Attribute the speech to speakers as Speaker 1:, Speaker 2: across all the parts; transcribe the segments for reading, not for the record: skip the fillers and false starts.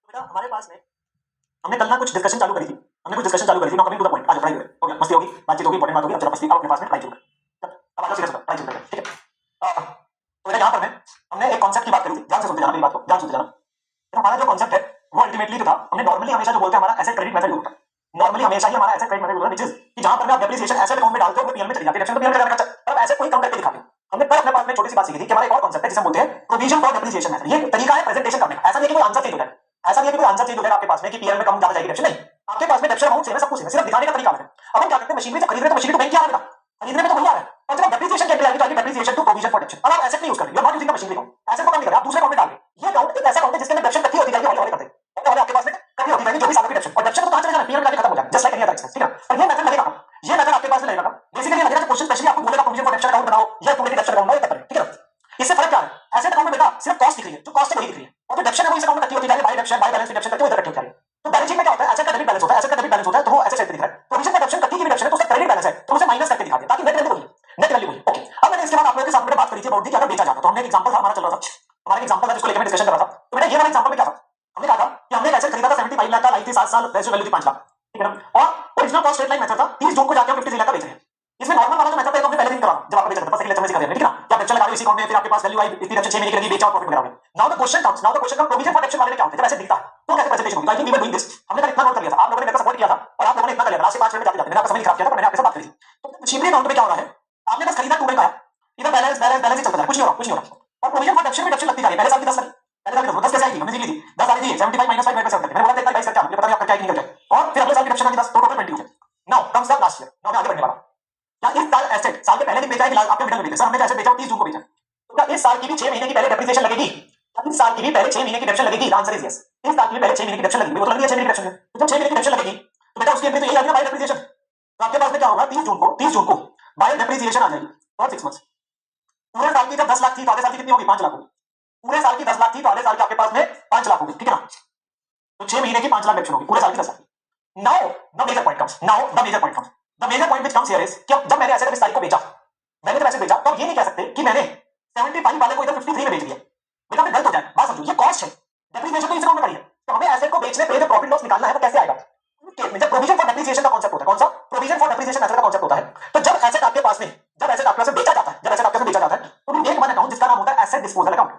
Speaker 1: बेटा हमारे पास में हमने कल ना कुछ डिस्कशन चालू करी थी। Now coming to the point. आज पढ़ाई हो गया, मस्ती होगी, बातचीत होगी, इंपॉर्टेंट बात होगी। अब जरा मस्ती, अब अपने पास में पढ़ाई शुरू कर। अब आज सीरियस पढ़ाई शुरू करते हैं, ठीक है। तो बेटा यहाँ पर हमने एक कॉन्सेप्ट की बात करी थी, ध्यान से सुनते जाना मेरी बात को, ध्यान सुनते जाना। तो हमारा जो कॉन्सेप्ट है वो अल्टीमेटली जो था, हमने नॉर्मली हमेशा जो बोलते हैं हमारा एसेट क्रेडिट मेथड होता है। नॉर्मली हमेशा ही हमारा एसेट क्रेडिट मेथड होता है, व्हिच इज कि जहां पर आप डेप्रिसिएशन एसेट अकाउंट में डालते हो वो पीएल में चली जाती है, डेप्रिसिएशन पीएल में जाने का। अब एसेट को ही कम करके दिखाते हो। हमने कल अपने पास में छोटी सी बात सीखी थी कि हमारा एक और कॉन्सेप्ट है जिसे हम बोलते हैं प्रोविजन फॉर डेप्रिसिएशन मेथड। ये तरीका है प्रेजेंटेशन करने का। ऐसा नहीं है कि कोई आंसर चेंज हो जाए, ऐसा नहीं है कि कोई आंसर चेंज हो जाएगा आपके पास में कि पीएल में कम ज्यादा जाएगी डेप्रिसिएशन, नहीं। आपके पास में डेप्रिसिएशन अमाउंट सेम है, सब कुछ सेम है, सिर्फ दिखाने का तरीका अलग है। अब हम क्या करते हैं, मशीनरी जब खरीद रहे हैं तो मशीनरी तो बैंक की आ रहा है, खरीदने में तो वही आ रहा है, और जब डेप्रिसिएशन के लिए आएगी depreciation to provision for depreciation. अब आप एसेट नहीं यूज कर रहे, you are not using the machinery account, asset को कम नहीं कर रहे, आप दूसरे अकाउंट में डाल रहे। ये अकाउंट एक ऐसा अकाउंट है जिसके अंदर डेप्रिसिएशन इकट्ठी होती जाएगी, हौले हौले करते हैं, आपके पास में इकट्ठी होती जाएगी जो भी सालों की डेप्रिसिएशन, और डेप्रिसिएशन तो कहां चले जाना, पीएल में जाके खत्म हो जाएगा, just like any other expense, ठीक है। पर ये मेथड लगेगा, ये मेथड आपके पास में लगेगा। बेसिकली लगेगा क्वेश्चन स्पेशली आपको बोलेगा प्रोविजन फॉर डेप्रिसिएशन अकाउंट बनाओ या एक्यूमुलेटेड डेप्रिसिएशन अकाउंट बनाओ, ये तब ठीक है। इससे फर्क क्या है, एसेट अकाउंट में बेटा सिर्फ कॉस्ट दिख रही है, जो कॉस्ट है वही दिख रही है, और जो डेप्रिसिएशन है वो इस अकाउंट में इकट्ठी होती जाएगी, bye depreciation by balance depreciation करके वो इधर इकट्ठी होती जाएगी। तो बैलेंस शीट में क्या होता है, एसेट का डेबिट बैलेंस होता है, एसेट का डेबिट बैलेंस होता है तो वो एसेट साइड पे दिख रहा है। प्रोविजन का डेप्रिसिएशन कट्टी की डेप्रिसिएशन है तो उसका क्रेडिट बैलेंस है, तो उसे माइनस करके दिखा दिया ताकि नेट वैल्यू वही है, नेट वैल्यू वही। ओके, अब मैंने इसके बाद आप लोगों के साथ में बात करी थी अबाउट दी कि अगर बेचा जाता, तो हमने एक एग्जांपल था हमारा चल रहा था, हमारा एक एग्जांपल था जिसको लेकर मैं डिस्कशन कर रहा था। तो बेटा ये वाला एग्जांपल में क्या था, हमने कहा था कि हमने एक एसेट खरीदा था 75 लाख का, लाइफ थी 7 साल, रेशियो वैल्यू थी 5 लाख, ठीक है ना। और original cost straight line method था, 30 जून को जाके हम 53 लाख का बेच रहे हैं। इसमें नॉर्मल वाला जो मेथड है तो हमने पहले दिन करा जब आपको बेचा था, सेकंड लेक्चर में सिखा दिया, ठीक है ना। क्या डेप्रिसिएशन लगा लो इसी अकाउंट में, फिर आपके पास वैल्यू आई, इतनी डेप्रिसिएशन 6 महीने की लगी, बेचा और प्रॉफिट वगैरह हो गया। Now the question comes, provision for depreciation वाले में क्या होता है, जब ऐसे दिखता है तो कैसे प्रेजेंटेशन होगी। I think we were doing this, हमने कल इतना नोट कर लिया था, आप लोगों ने मेरे को सपोर्ट किया था और आप लोगों ने इतना कर लिया था, लास्ट 5 मिनट में जाते मैंने आपका समय खराब किया था, पर मैंने आपके साथ बात करी थी। तो मशीनरी अकाउंट में क्या हो रहा है, आपने बस खरीदा 2 महीने का, इधर बैलेंस बैलेंस बैलेंस ही चलता है, कुछ नहीं हो रहा, कुछ नहीं हो रहा। और प्रोविजन फॉर डेप्रिसिएशन में डेप्रिसिएशन लगती जा रही है, पहले साल की 10 लगी, पहले साल की 10 कैसे आएगी, हमने सीख ली थी, 10 आ रही थी 75 माइनस 5 मैंने बोला था 22 करके, मुझे पता नहीं आप करके आएगी नहीं करके, और फिर अगले साल की डेप्रिसिएशन की 10 तो टोटल 20 हो जाए। Now comes the last year, now मैं आगे बढ़ने वाला हूं। क्या इस साल एसेट साल के पहले दिन बेचा है कि आपके मिडल में बेचा, सर हमने एसेट बेचा 30 जून को बेचा, तो क्या इस साल की भी 6 महीने की पहले डेप्रिसिएशन लगेगी, क्या इस साल की भी पहले 6 महीने की डेप्रिसिएशन लगेगी, आंसर इज यस। इस साल की भी पहले 6 महीने की डेप्रिसिएशन लगेगी, वो तो लग रही है 6 महीने की डेप्रिसिएशन, तो जब 6 महीने की डेप्रिसिएशन लगेगी तो बेटा उसके अंदर तो यही आ गया बाय डेप्रिसिएशन। तो आपके पास में क्या होगा, 30 जून को बाय डेप्रिसिएशन आ जाएगी और 6 मंथ्स। पूरे साल की जब 10 लाख थी तो आधे साल की कितनी होगी, 5 लाख होगी। पूरे साल की 10 लाख थी तो आधे साल के आपके पास में 5 लाख होगी, ठीक है ना। तो 6 महीने की 5 लाख डेप्रिसिएशन होगी, पूरे साल की 10 lakh. Now the major point comes, the major point which comes here is कि जब मैंने एसेट इस तारीख को बेचा, मैंने जब एसेट बेचा तो ये नहीं कह सकते कि मैंने 75 वाले को इधर 53 में बेच दिया, बेटा मैं गलत हो जाए, बात समझो, ये कॉस्ट है, डेप्रिसिएशन तो इस अकाउंट में करी है, तो हमें एसेट को बेचने पे जब प्रॉफिट लॉस निकालना है तो कैसे आएगा, केस में जब प्रोविजन फॉर डेप्रिसिएशन का कांसेप्ट होता है, कौन सा, प्रोविजन फॉर डेप्रिसिएशन मेथड का कांसेप्ट होता है। तो जब एसेट आपके पास में, जब एसेट आपके पास बेचा जाता है, जब एसेट आपके पास बेचा जाता है तो भी एक वन अकाउंट जिसका नाम होता है एसेट डिस्पोजल अकाउंट।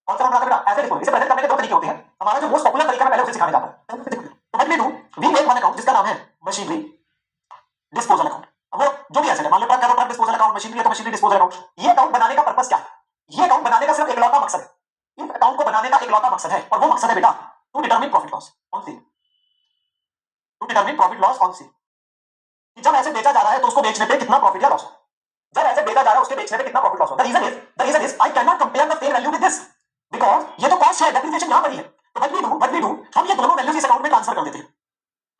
Speaker 1: कौन सा नाम बेटा, एसेट डिस्पोजल। इसे प्रेजेंट करने के दो तरीके होते हैं, हमारा जो मोस्ट पॉपुलर तरीका मैं पहले उसे सिखाने जाता हूं। तो what we do, we make one account जिसका नाम है मशीनरी डिस्पोजल अकाउंट। अब वो जो भी एसेट है, मान लो ट्रक है तो ट्रक डिस्पोजल अकाउंट, मशीनरी है तो मशीनरी डिस्पोजल अकाउंट। ये अकाउंट बनाने का पर्पस क्या है, ये अकाउंट बनाने का सिर्फ एकलौता मकसद है, इस अकाउंट को बनाने का एकलौता मकसद है, और वो मकसद है बेटा to determine profit loss on sale, to determine profit loss on sale. कि जब एसेट बेचा जा रहा है तो उसको बेचने पे कितना प्रॉफिट या लॉस हो, जब एसेट बेचा जा रहा है उसके बेचने पे कितना प्रॉफिट लॉस हो। The reason is I can not compare the sale value with this, because ये तो कॉस्ट है, डेप्रिसिएशन यहां पर ही है। तो व्हाट वी डू हम ये दोनों वैल्यूज इस अकाउंट में ट्रांसफर कर देते हैं,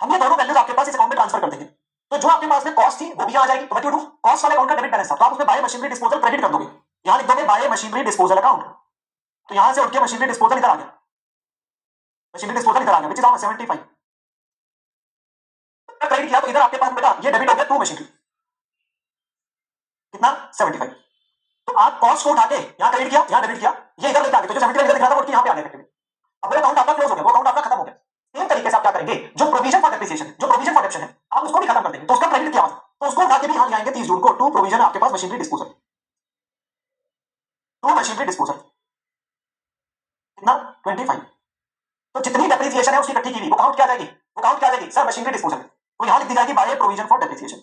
Speaker 1: हम ये दोनों वैल्यूज आपके पास इस अकाउंट में ट्रांसफर कर देंगे। तो जो आपके पास में कॉस्ट थी वो भी आ जाएगी, तो व्हाट यू डू, कॉस्ट वाले अकाउंट का डेबिट बैलेंस था तो आप उसमें बाय मशीनरी डिस्पोजल क्रेडिट कर दोगे, यहां लिख दोगे बाय मशीनरी डिस्पोजल अकाउंट, तो यहां से उठ के मशीनरी डिस्पोजल इधर आ गया, मशीनरी डिस्पोजल इधर आ गया, व्हिच इज आवर 75 क्रेडिट किया, तो इधर आपके पास बेटा ये डेबिट हो गया टू मशीनरी, कितना 75। तो आप कॉस्ट को उठा के यहां क्रेडिट किया, यहां डेबिट किया, ये इधर लेके आ गए, तो जो 75 इधर दिख रहा था वो यहां पे आ गया इफेक्टिवली। अब वो अकाउंट आपका क्लोज हो गया, वो अकाउंट आपका खत्म हो गया। सेम तरीके से आप क्या करेंगे, जो प्रोविजन फॉर डेप्रिसिएशन, जो प्रोविजन फॉर डेप्रिसिएशन है आप उसको भी खत्म कर देंगे, तो उसका क्रेडिट किया तो उसको उठा के भी यहां ले आएंगे 30 जून को, टू प्रोविजन आपके पास machinery disposal, to machinery disposal कितना 25। तो जितनी डेप्रिसिएशन है उसकी इकट्ठी की हुई वो काउंट क्या जाएगी, वो काउंट क्या जाएगी सर मशीनरी डिस्पोजल, तो यहां लिख दी जाएगी बाय प्रोविजन फॉर डेप्रिसिएशन।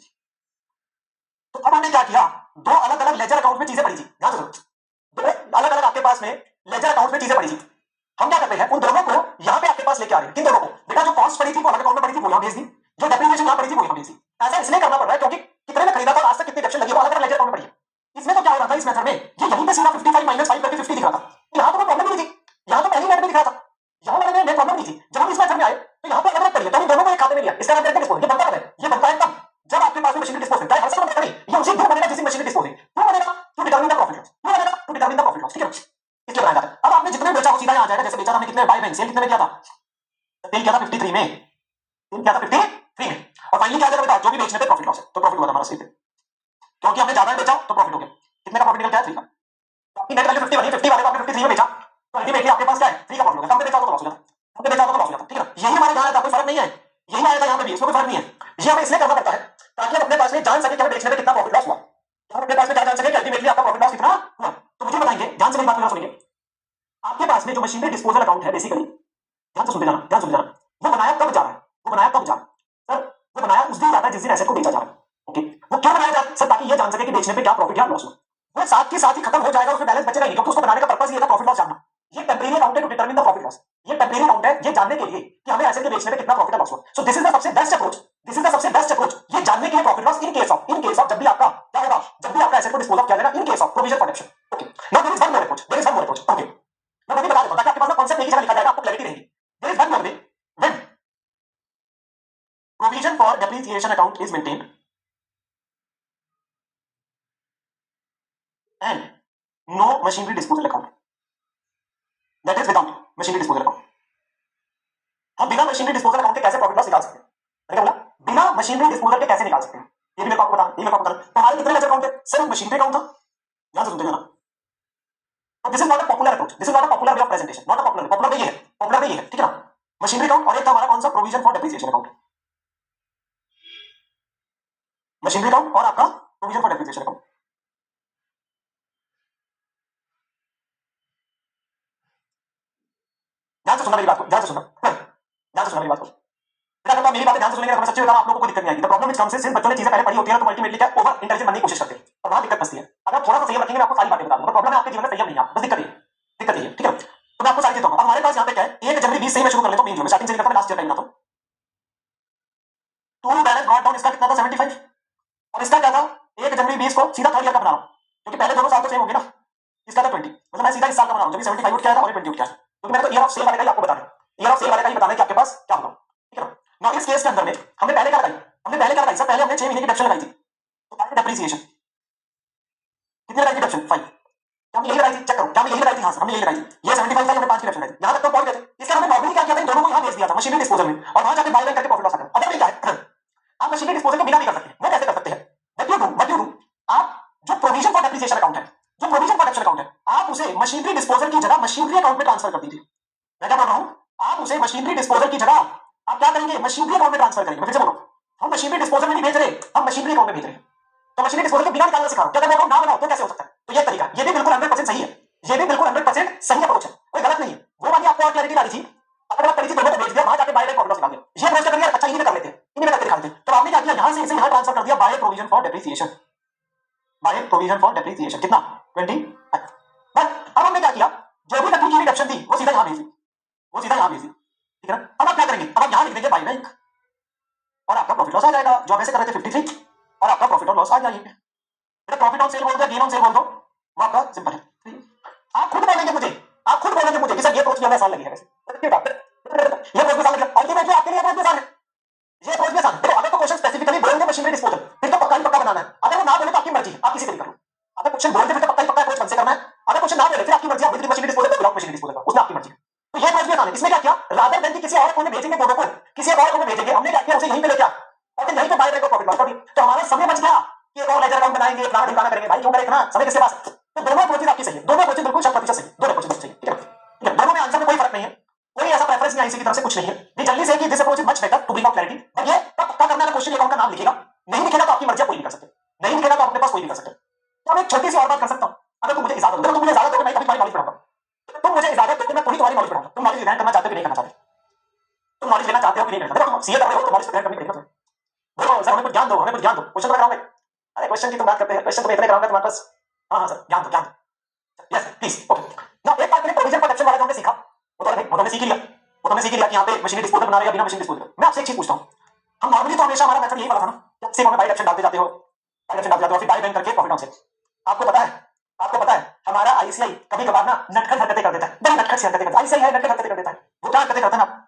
Speaker 1: तो अब हमने क्या किया, दो अलग अलग लेजर अकाउंट में चीजें पड़ी थी, ध्यान से सुनो, दो अलग अलग आपके पास में लेजर अकाउंट में चीजें पड़ी थी, हम क्या करते हैं उन दोनों को यहां पे आपके पास लेके आ रहे हैं, किन दोनों को, बेटा जो कॉस्ट पड़ी थी वो अलग अकाउंट में पड़ी थी वो यहां भेज दी, जो डेप्रिसिएशन यहां पड़ी थी वो यहां भेज दी। ऐसा इसलिए करना पड़ रहा है क्योंकि कितने में खरीदा था आज तक कितनी डेप्रिसिएशन लगी वो अलग अलग लेजर अकाउंट में पड़ी है। इसमें तो क्या हो रहा था इस मेथड में, ये यहीं पे सीधा 55 माइनस 5 करके 50 दिख रहा था, यहां तो कोई प्रॉब्लम नहीं थी, यहां तो पहली नेट में दिख रहा था, यहां मैंने नेट प्रॉब्लम नहीं थी। जब हम इस मेथड में आए तो यहां पे अलग अलग पड़ी है, तो हम दोनों को एक खाते में लिया, इसका नाम डायरेक्ट डिस्पोजल। ये बनता है, ये बनता है तब जब आपके पास में मशीनरी डिस्पोजल है, हर समय बनता नहीं, ये उसी दिन बनेगा जिस मशीनरी डिस्पोजल क्यों बनेगा, to determine the profit loss, क्यों बनेगा to determine the profit loss, ठीक है, इसलिए बनाया जाता है। अब आपने जितने बेचा वो सीधा यहां आ जाएगा, जैसे बेचा हमने कितने बाय बैंक सेल कितने में किया था, सेल किया था 53 में, सेल किया था 53 में, और फाइनली क्या आ जाएगा बेटा, जो भी बेचने पे प्रॉफिट लॉस है तो प्रॉफिट हुआ हमारा सेल पे, क्योंकि हमने ज्यादा बेचा तो प्रॉफिट हो गया, कितने का प्रॉफिट निकल गया 3 का, तो आपकी नेट वैल्यू 50 बनी, 50 वाले को आपने 53 में बेचा, तो अल्टीमेटली आपके पास क्या है 3 का प्रॉफिट हो गया, कम पे बेचा तो लॉस हो गया। हमने बेचा होता तो लॉस हो जाता, ठीक है ना। यही हमारे यहाँ था, कोई फर्क नहीं है, यही आया था यहाँ पे भी, इसमें कोई फर्क नहीं है। ये हमें इसलिए करना पड़ता है ताकि हम अपने पास में जान सके कि हमें बेचने में कितना प्रॉफिट लॉस हुआ, हम अपने पास में क्या जान सके कि अल्टीमेटली आपका प्रॉफिट लॉस कितना हुआ। तो मुझे बताएंगे, ध्यान से मेरी बात सुनिए, आपके पास में जो मशीनरी डिस्पोजल अकाउंट है बेसिकली, ध्यान से सुनते जाना, ध्यान से सुनते जाना, वो बनाया कब जा रहा है, वो बनाया कब जा रहा है सर, वो बनाया उस दिन जाता है जिस दिन एसेट को बेचा जा रहा है। ओके, वो क्यों बनाया जाता है सर, ताकि ये जान सके कि बेचने पे क्या प्रॉफिट या लॉस हुआ। वो साथ के साथ ही खत्म हो जाएगा, उसमें बैलेंस बचेगा नहीं, क्योंकि उसको बनाने का पर्पस ये था प्रॉफिट लॉस जानना। ये टेम्परेरी अकाउंट है to determine the profit loss, ये टेम्परेरी अकाउंट है ये जानने के लिए कि हमें एसेट के बेचने में कितना प्रॉफिट लॉस हुआ। सो दिस इज द सबसे best approach, this is the सबसे बेस्ट अप्रोच, ये जानने के लिए profit loss in case of जब भी आपका क्या होगा, जब भी आपका एसेट को डिस्पोज ऑफ किया जाएगा in case of provision protection. Okay, now there is one more approach, there is one more approach. Okay, मैं वो भी बता देता हूं ताकि आपके पास ना कॉन्सेप्ट एक ही जगह लिखा जाएगा, आपको क्लैरिटी रहेगी। There is one more way when provision for depreciation account is maintained and no machinery disposal account, that is without machinery disposal account। हम बिना मशीनरी डिस्पोजल अकाउंट के कैसे प्रॉफिट लॉस निकाल सकते हैं, मैंने क्या बोला, बिना मशीनरी डिस्पोजल के कैसे निकाल सकते हैं, ये भी मेरे को आपको बताना, ये मेरे को बताना। तो हमारे कितने लेजर अकाउंट है, सिर्फ मशीनरी अकाउंट था, ध्यान से सुनते जाना। तो this is not a popular approach, this is not a popular way of presentation, not a popular, popular way ये है, पॉपुलर वे ये है, ठीक है ना। मशीनरी अकाउंट और एक था हमारा कौन सा, provision for depreciation account, machinery account और आपका प्रोविजन फॉर डेप्रिसिएशन अकाउंट। ध्यान से सुनना मेरी बात को, ध्यान से सुनना, ध्यान से सुनना मेरी बात को। बेटा अगर आप मेरी बातें ध्यान से सुनेंगे, मैं सच्ची बता रहा हूं, आप लोगों को कोई दिक्कत नहीं आएगी। द प्रॉब्लम इज कम से सिर्फ बच्चों ने चीजें पहले पढ़ी होती है तो अल्टीमेटली क्या ओवर इंटेलिजेंट बनने की कोशिश करते हैं और वहां दिक्कत फंसती है। अगर थोड़ा सा संयम रखेंगे, मैं आपको सारी बातें बता दूंगा। प्रॉब्लम है आपके जीवन में संयम नहीं है, बस दिक्कत है, दिक्कत है, ठीक है। तो मैं आपको सारी देता हूं। अब हमारे पास यहाँ पे क्या है, 1 जनवरी 20 से ही मैं शुरू कर लेता हूं, मेन जो मैं स्टार्टिंग से लेकर लास्ट ईयर का ही बताता हूं। टू बैलेंस ब्रॉट डाउन, इसका कितना था 75, और इसका क्या था 1 जनवरी 20 को सीधा थर्ड ईयर का बना रहा हूं, क्योंकि पहले दोनों साल तो सेम होंगे ना। इसका था 20, मतलब मैं सीधा इस साल का बना रहा हूं, जब 75 उठ के आया था और 20 उठ के आया, क्योंकि मैंने तो ईयर ऑफ सेल वाले का ही आपको बताना, ईयर ऑफ सेल वाले का ही बताना कि आपके पास क्या होगा, ठीक है ना। इस केस के अंदर में हमने पहले क्या लगाई, हमने पहले क्या लगाई सर, पहले हमने 6 महीने की डेप्शन लगाई थी, तो डेप्रिसिएशन कितनी लगाई थी डेप्शन 5, क्या हमने यही लगाई थी, चेक करो, क्या हमने यही लगाई थी, हाँ हमने यही लगाई थी, ये 75 था, हमने 5 की डेप्शन लगाई थी, यहां तक तो पहुंच गए थे। इसके हमने नॉर्मली क्या किया था, इन दोनों को यहां बेच दिया था मशीनरी डिस्पोजल में, और वहां जाके बाय बाय करके प्रॉफिट लॉस आ गया। अब क्या है, आप मशीनरी डिस्पोजल के बिना भी कर सकते हैं, वो कैसे कर सकते हैं, व्हाट यू डू, आप जो प्रोविजन फॉर डेप्रिसिएशन अकाउंट है, जो प्रोविजन फॉर डेप्शन अकाउंट है, आप उसे मशीनरी डिस्पोजल की जगह मशीनरी अकाउंट में ट्रांसफर कर दीजिए। मैं क्या बोल रहा हूं, आप उसे मशीनरी डिस्पोजल की जगह आप क्या करेंगे, मशीनरी अकाउंट में ट्रांसफर करेंगे। मैं फिर से बोल रहा हूं, हम मशीनरी डिस्पोजल में नहीं भेज रहे, हम मशीनरी अकाउंट में भेज रहे हैं। तो मशीनरी डिस्पोजल के बिना निकालना सिखा रहा हूं, क्या मैं बोल रहा हूं ना बनाओ तो कैसे हो सकता है, तो ये तरीका, ये भी बिल्कुल 100% सही है, ये भी बिल्कुल 100% सही अप्रोच है, कोई गलत नहीं है। वो वाली आपको और क्लैरिटी डाली थी, अगर आप पढ़ी थी दोनों को भेज दिया, वहां जाके बाय बाय प्रॉफिट लॉस निकाल दिया। ये अप्रोच कर लिया, अच्छा इन्हीं में कर लेते हैं, इन्हीं में करके दिखा देते हैं। तो आपने क्या किया, यहां से इसे यहां ट्रांसफर कर दिया by provision for depreciation, by provision for depreciation कितना 20। बस अब हमने क्या किया, जो भी लकी की रिडक्शन थी वो सीधा यहां भेज दी, वो सीधा यहां भेज दी, ठीक है ना। अब आप क्या करेंगे, अब आप यहां लिख देंगे बाय बैंक, और आपका प्रॉफिट लॉस आ जाएगा, जो हम ऐसे कर रहे थे 53, और आपका प्रॉफिट और लॉस आ जाएगा। प्रॉफिट ऑन सेल बोल दो, गेन ऑन सेल बोल दो, वो आपका सिंपल है। आप खुद बोलेंगे मुझे, आप खुद बोलेंगे मुझे कि सर ये अप्रोच में हमें आसान लगी है, वैसे ये अप्रोच में आसान लगी, अल्टीमेटली आपके लिए अप्रोच में आसान है, ये अप्रोच में आसान। देखो अगर तो क्वेश्चन स्पेसिफिकली बोलेंगे मशीनरी डिस्पोजल, फिर तो पक्का ही पक्का बनाना है। अगर वो ना बोले तो आपकी मर्जी, आप किसी से भी कर लो। अगर क्वेश्चन बोलते फिर तो पक्का ही पक्का अप्रोच हमसे करना है, अगर क्वेश्चन ना बोले फिर आपकी मर्जी, आप with machinery disposal without machinery disposal, उसमें आपकी मर्जी। तो ये अप्रोच में आसान है। इसमें क्या किया, रादर देन कि किसी और को भेजेंगे दोनों को, किसी और को भेजेंगे, हमने क्या किया, उसे यहीं पे लेके आ और फिर यहीं पे बाय बाय को प्रॉफिट लॉस कर दिया। तो हमारा समय बच गया कि एक और लेजर अकाउंट बनाएंगे, फलाना ढिमकाना करेंगे, भाई क्यों करें इतना समय किसके पास। तो दोनों अप्रोचेज आपकी सही है, दोनों अप्रोचेज बिल्कुल 100% सही, दोनों अप्रोचेज सही, ठीक है, ठीक है। दोनों में आंसर में कोई फर्क नहीं है, कोई ऐसा प्रेफरेंस नहीं आईसी की तरफ से, कुछ नहीं है। ये जल्दी से कि this approach is much better to bring out clarity. अब ये कब पक्का करना है, क्वेश्चन अकाउंट का नाम लिखेगा, नहीं लिखेगा तो आपकी मर्जी, कोई नहीं कर सकते, नहीं लिखेगा तो अपने पास कोई नहीं कर सकते। तो मैं एक छोटी सी और बात कर सकता हूं, अगर तुम मुझे इजाजत दो, तुम मुझे इजाजत दो कि मैं कभी तुम्हारी नॉलेज पढ़ाऊंगा, तुम मुझे इजाजत दो कि मैं थोड़ी तुम्हारी नॉलेज पढ़ाऊंगा। तुम नॉलेज ग्रहण करना चाहते हो कि नहीं करना चाहते, तुम नॉलेज लेना चाहते हो कि नहीं लेना चाहते, तुम सीए कर रहे हो तो नॉलेज ग्रहण करनी पड़ेगी। बोलो सर हमें कुछ ज्ञान दो, हमें कुछ ज्ञान दो, क्वेश्चन तो कराओगे। अरे क्वेश्चन की तुम बात करते हैं, क्वेश्चन तो मैं इतने कराऊंगा तुम्हारे पास। हाँ हाँ सर ज्ञान दो, ज्ञान दो, यस प्लीज ओके। ना एक बात मैंने प्रोविजन प्रोटेक्शन वाला जो हमने सीखा, वो तो नहीं, वो तो हमने सीख लिया, वो तो हमने सीख लिया कि यहाँ पे मशीनरी डिस्पोजल बना रहे हैं या बिना मशीनरी डिस्पोजल। मैं आपसे एक चीज पूछता हूँ, हम नॉर्मली तो हमेशा हमारा मेथड यही वाला था ना, सिर्फ हमें बाय ऑप्शन डालते जाते हो, बाय ऑप्शन डालते जाते हो, फिर बाय बैंक करके प्रॉफिट ऑन सेल। आपको पता है, आपको पता है हमारा आईसीआई कभी कभार ना नटखट हरकतें कर देता है, बड़ी नटखट सी हरकतें करता है, आईसीआई है नटखट हरकतें कर देता है। वो क्या हरकतें करता है ना,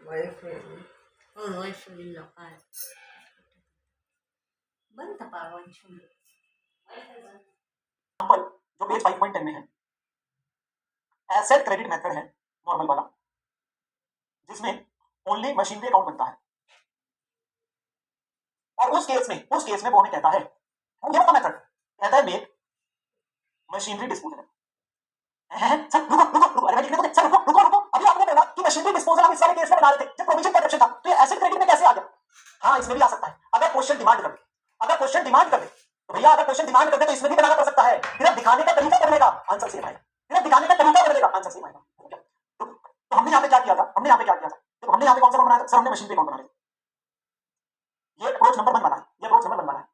Speaker 2: Boyfriend. Oh, boyfriend local. बनता पावन शुरू.
Speaker 1: एग्जाम्पल जो पेज 5.10 में है, एसेट क्रेडिट मेथड है नॉर्मल वाला, जिसमें ओनली मशीनरी अकाउंट बनता है। और उस केस में वो हमें कहता है, मेथड कहता है मेक मशीनरी डिस्पोजल। सर रुको रुको रुको, अरे मैं लिखने दो, सर रुको रुको रुको, अभी आपने बोला कि मशीनरी डिस्पोजल हम इस वाले केस में बना रहे थे जब प्रोविजन परसेप्शन था, तो ये एसेट क्रेडिट में कैसे आ गया? हाँ, इसमें भी आ सकता है अगर क्वेश्चन डिमांड कर दे। अगर क्वेश्चन डिमांड कर दे तो भैया, अगर क्वेश्चन डिमांड कर दे तो इसमें भी बनाना पड़ सकता है। सिर्फ दिखाने का तरीका बदलेगा, आंसर सेम आएगा। सिर्फ दिखाने का तरीका बदलेगा, आंसर सेम आएगा। तो हमने यहाँ पे क्या किया था? तो हमने यहाँ पे कौन सा अकाउंट बनाया था? सर हमने मशीनरी अकाउंट बनाया। ये अप्रोच नंबर 1 वाला है।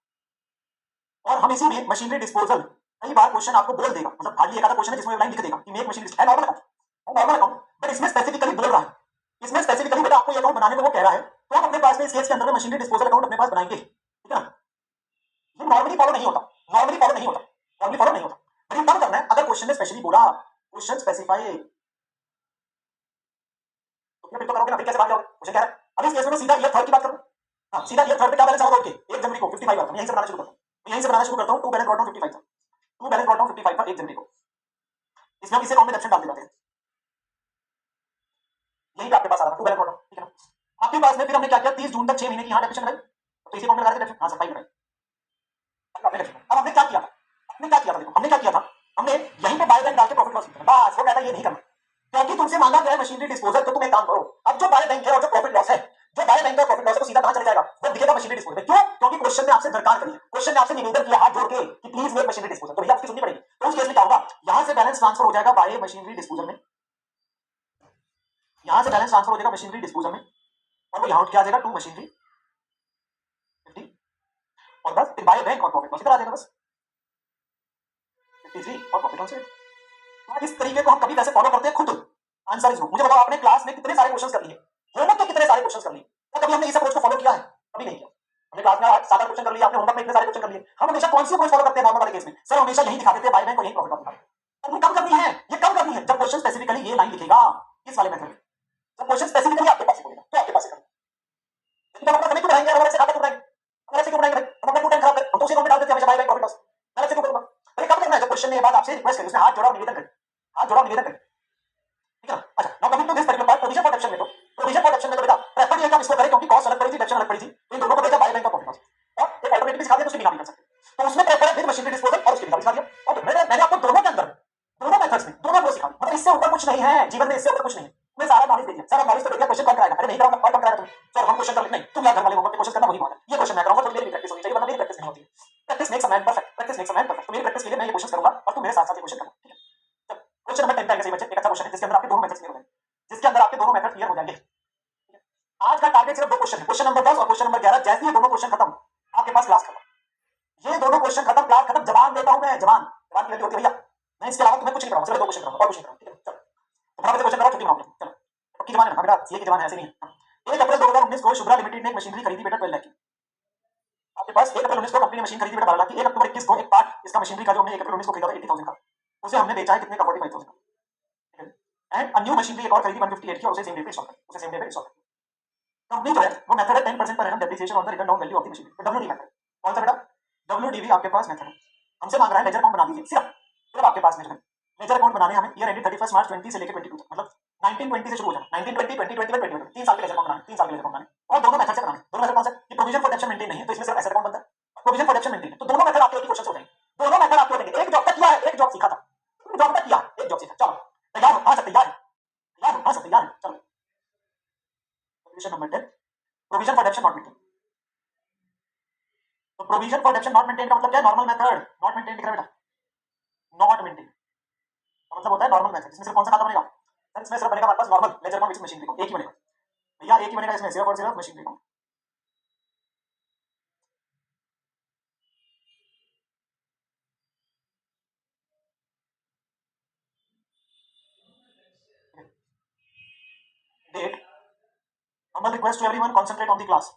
Speaker 1: और हम इसी में मशीनरी डिस्पोजल, कई बार क्वेश्चन आपको बोल देगा, मतलब हार्डली एक आधा क्वेश्चन है जिसमें लाइन लिख देगा कि make machinery, normal account, but इसमें स्पेसिफिकली बोल रहा है, इसमें स्पेसिफिकली बेटा आपको ये अकाउंट बनाने में वो कह रहा है, तो आप अपने पास में इस केस के अंदर में मशीनरी डिस्पोजल अकाउंट अपने पास बनाएंगे, ठीक है ना? ये नॉर्मली फॉलो नहीं होता, बट ये कब करना है? अगर क्वेश्चन ने स्पेशली बोला, क्वेश्चन स्पेसिफाई, तो फिर तो करोगे ना, फिर कैसे भाग जाओगे? क्वेश्चन क्या है? अब इस केस में सीधा ईयर थर्ड की बात करूं। हाँ, सीधा ईयर थर्ड पे क्या बैलेंस आओगे? ओके, 1 जनवरी को 55 आता है, यहीं से बनाना शुरू करता हूं। 2 बैलेंस ब्रॉट डाउन 55 था, 1 जनवरी को। इसमें हम इसे अकाउंट में डेप्शन डाल देते हैं, यही पे आपके पास आ रहा था 2 बैलेंस ब्रॉट डाउन, ठीक है ना? आपके पास में फिर हमने क्या किया, 30 जून तक 6 महीने की यहाँ डेप्शन लगाई, तो इसी अकाउंट में लगा देते डेप्शन। हाँ, 27 लगाई। अब हमने क्या किया था? देखो हमने क्या किया था, हमने यहीं पे बाय बैंक डाल के प्रॉफिट लॉस लिखा, बस वो कहता है ये नहीं करना, क्योंकि तुमसे मांगा गया है मशीनरी डिस्पोजल, तो तुम एक काम करो, अब जो बाय बैंक है और जो प्रॉफिट लॉस है, जो बाय बैंक का प्रॉफिट लॉस है, वो सीधा कहां चले जाएगा? वो दिखेगा मशीनरी डिस्पोजल में। क्यों? क्योंकि क्वेश्चन ने आपसे दरकार करी है, क्वेश्चन ने आपसे निवेदन किया हाथ जोड़ के कि प्लीज मेक मशीनरी डिस्पोजल, तो भैया आपकी सुननी पड़ेगी। तो उस केस में क्या होगा, यहां से बैलेंस ट्रांसफर हो जाएगा बाय मशीनरी डिस्पोजल में, यहां से बैलेंस ट्रांसफर हो जाएगा मशीनरी डिस्पोजल में, और वो यहां उठ के आ जाएगा टू मशीनरी 50, और बस फिर बाय बैंक और प्रॉफिट लॉस इधर आ जाएगा, बस 53 और प्रॉफिट लॉस। इस तरीके को हम कभी कैसे फॉलो करते हैं खुद? Answer is no. मुझे बताओ, आपने क्लास में कितने सारे क्वेश्चंस कर लिए, होमवर्क के कितने सारे क्वेश्चंस कर लिए, क्या कभी हमने इस अप्रोच को फॉलो किया है? कभी नहीं किया। हमने क्लास में 7 क्वेश्चन कर लिए, आपने होमवर्क में इतने सारे क्वेश्चन कर लिए। हम हमेशा कौन सी अप्रोच फॉलो करते हैं नॉर्मल वाले केस में? सर हमेशा यही दिखा देते हैं बाय बैंक और यही प्रॉफिट लॉस। और ये कब करनी है? जब क्वेश्चन स्पेसिफिकली ये लाइन लिखेगा इस वाले मेथड में, जब क्वेश्चन स्पेसिफिकली आपके पास बोलेगा तो आपके पास है। लेकिन हम अपना समय क्यों बढ़ाएंगे? हमारे से खाता क्यों बढ़ाएंगे? हमारे से क्यों बढ़ाएंगे? हम अपना टाइम खराब करें, हम तो उसी अकाउंट में डाल देते हैं हमेशा बाय बैंक प्रॉफिट लॉस। मैं से क्यों करूंगा? अरे कब करना है? जब क्वेश्चन ने ये बात आपसे रिक्वेस्ट करी, उसने हाथ जोड़ा और निवेदन करें, ठीक है? अच्छा, now coming to this particular part, provision for depreciation में, तो प्रोविजन फॉर डेप्शन में तो बेटा प्रेफर ये कि हम इसको करें, क्योंकि कॉस्ट अलग पड़ी थी, डेप्शन अलग पड़ी थी, तो इन दोनों को भेजा बाय बैंक का प्रॉफिट लॉस, और एक अल्टरनेटिव सिखा दिया तो उसके बिना भी कर सकते, तो उसमें प्रेफर है विद मशीनरी डिस्पोजल और उसके बिना भी सिखा दिया। ओके, मैंने आपको दोनों के अंदर, दोनों मेथड्स में दोनों को सिखा, मतलब इससे ऊपर कुछ नहीं है जीवन में, इससे ऊपर कुछ नहीं है। तुम्हें सारा नॉलेज दे दिया, सारा नॉलेज तो दे दिया, क्वेश्चन कौन कराएगा? अरे नहीं कराऊंगा, कौन कराएगा? तुम सर हम क्वेश्चन कर लेते नहीं, तुम यार घर वाले होमवर्क पे क्वेश्चन करना वही बात है, ये क्वेश्चन मैं कराऊंगा, तो मेरी प्रैक्टिस होनी चाहिए, वरना मेरी प्रैक्टिस नहीं होती है। Practice makes a man perfect, तो मेरी प्रैक्टिस के लिए मैं ये क्वेश्चन करूंगा और तुम मेरे साथ साथ ये क्वेश्चन करना, ठीक है? क्वेश्चन नंबर 10 पे सही बच्चे, एक अच्छा क्वेश्चन है जिसके अंदर आपके दोनों मेथड्स क्लियर हो जाएंगे, क्लियर हो जाएंगे। आज का टारगेट सिर्फ 2 क्वेश्चन है, क्वेश्चन नंबर 10 और क्वेश्चन नंबर 11। जैसे ये दोनों क्वेश्चन खत्म, आपके पास क्लास खत्म, ये दोनों क्वेश्चन खत्म, क्लास खत्म। जवान देता हूं मैं, जवान की वैल्यू होती है भैया। मैं इसके अलावा तुम्हें कुछ नहीं कराऊंगा, सिर्फ 2 क्वेश्चन कराऊंगा और कुछ नहीं कराऊंगा, ठीक है? चलो फटाफट से क्वेश्चन कराओ, छुट्टी मांग लो, चलो। पक्की जवान है ना बेटा, सीए की जवान है, ऐसे नहीं है। 1 अप्रैल 2019 को शुभ्रा लिमिटेड ने एक मशीनरी खरीदी बेटा 12 लाख की। आपके पास 1 अप्रैल 19 को कंपनी ने मशीन खरीदी बेटा 12 लाख की। 1 अक्टूबर 21 को एक पार्ट इसका मशीनरी का जो हमने 1 अप्रैल 19 को खरीदा था 80,000 का, उसे हमने बेचा है कितने का? 45,000 का, ठीक है? एंड अ न्यू मशीनरी एक और खरीदी 158 की, और उसे सेम डे पे इंस्टॉल कर, कंपनी जो है वो मेथड है 10% per annum depreciation on the return down value of the machine, तो डब्ल्यूडी मेथड। कौन सा बेटा? डब्ल्यूडीवी आपके पास मेथड है। हमसे मांग रहा है लेजर अकाउंट बना दीजिए, सिर्फ आपके पास में जो है लेजर अकाउंट बनाने हमें ईयर एंडेड 31 मार्च 20 से लेकर 22 तक, मतलब 1920 से शुरू हो जाना, 1920 2021 2022 3 साल के लेजर अकाउंट बनाने, 3 साल के लेजर अकाउंट बनाने, और दोनों मेथड से बनाने। दोनों मेथड कौन सा? ये प्रोविजन फॉर डेप्शन मेंटेन नहीं है, तो इसमें सिर्फ एसेट अकाउंट बनता है, प्रोविजन फॉर डेप्शन मेंटेन है, तो दोनों मेथड आपके क्वेश्चन हो जाएंगे, दोनों मेथड आपके होंगे। एक जॉब तक किया है, एक जॉब सीखा था, जॉब तक किया, एक जॉब सीखा। चलो तैयार हो? हाँ सर तैयार है, चलो। Question number 10, provision for depreciation not maintain. तो provision for depreciation not maintain का मतलब क्या है? नॉर्मल मेथड नॉट मेंटेन दिख रहा है बेटा, नॉट मेंटेन का मतलब होता है नॉर्मल मेथड, इसमें सिर्फ कौन सा खाता बनेगा? सर इसमें सिर्फ बनेगा हमारे पास normal ledger account with machinery account, एक ही बनेगा भैया, एक ही बनेगा इसमें, सिर्फ और सिर्फ machinery account. Date, normal request to everyone concentrate on the class.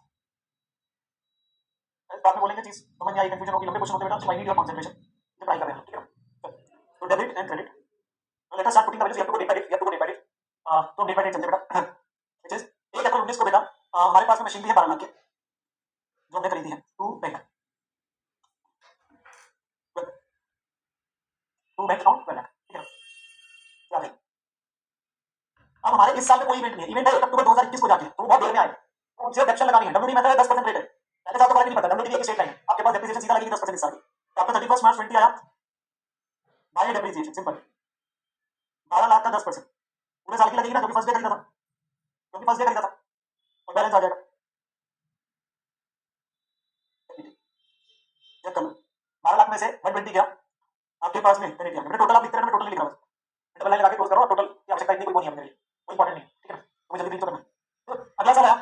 Speaker 1: बाद में बोलेंगे चीज समझ नहीं आई, कंफ्यूजन होगी, लंबे क्वेश्चन होते बेटा, so I need your concentration, ये पढ़ाई कर रहे हैं, ठीक है? तो debit and credit, let us start putting the values, you have to go date by date, तो डेट बाय डेट चलते बेटा, व्हिच इज 1 हमने इसको बेटा हमारे पास में मशीन भी है 12 लाख की जो हमने खरीदी है 2 बैंक 2 बैंक अकाउंट 12 लाख, ठीक है क्या भाई। अब हमारे इस साल में कोई इवेंट नहीं है, इवेंट है 1 अक्टूबर 2021 को जाके, तो वो बहुत देर में आएगा, तो मुझे डेप्शन लगानी है। डब्ल्यूडी मेथड है 10% रेट है, पहले साल तो फर्क नहीं पड़ता, डब्ल्यूडी एक स्ट्रेट लाइन है, आपके पास डेप्रिसिएशन सीधा लगेगी 10% इस साल की, तो आपका 31 मार्च 20 आया बाय डेप्रिसिएशन सिंपल 12 लाख का 10% पूरे साल की लगेगी ना, क्योंकि फर्स्ट डे खरीदा था, क्योंकि फर्स्ट डे खरीदा था, और बैलेंस आ जाएगा। चेक कर लो 12 लाख में से 120 गया आपके पास में पेनिटी आ गया। टोटल आप लिखते हैं, मैं टोटल लिख रहा हूं, डबल लाइन लगा के क्लोज करो, टोटल की आवश्यकता इतनी कोई नहीं है मेरे लिए, कोई इंपॉर्टेंट नहीं, ठीक है ना, तो मुझे जल्दी तो करना है। तो अगला साल आया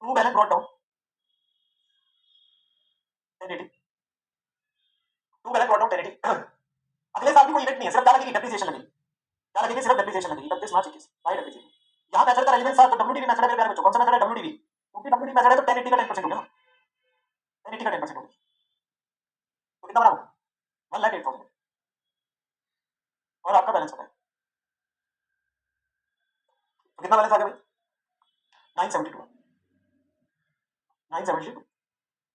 Speaker 1: to balance brought down 1080, to balance brought down 1080। अगले साल भी कोई इवेंट नहीं है, सिर्फ क्या लगेगी डेप्रिसिएशन लगेगी, क्या लगेगी सिर्फ डेप्रिसिएशन लगेगी 31 मार्च 21 बाय डेप्रिसिएशन। यहां मेथड का रेलेवेंस था, तो डब्ल्यूडीवी मेथड है मेरे प्यारे बच्चों, कौन सा मेथड है डब्ल्यूडीवी, क्योंकि डब्ल्यूडीवी मेथड है तो 1080 का 10% हो गया ना, 1080 का 10% हो गया, तो कितना बना वो 1,08,000 और आपका बैलेंस होता है, तो कितना बैलेंस आ गया भाई 972, 972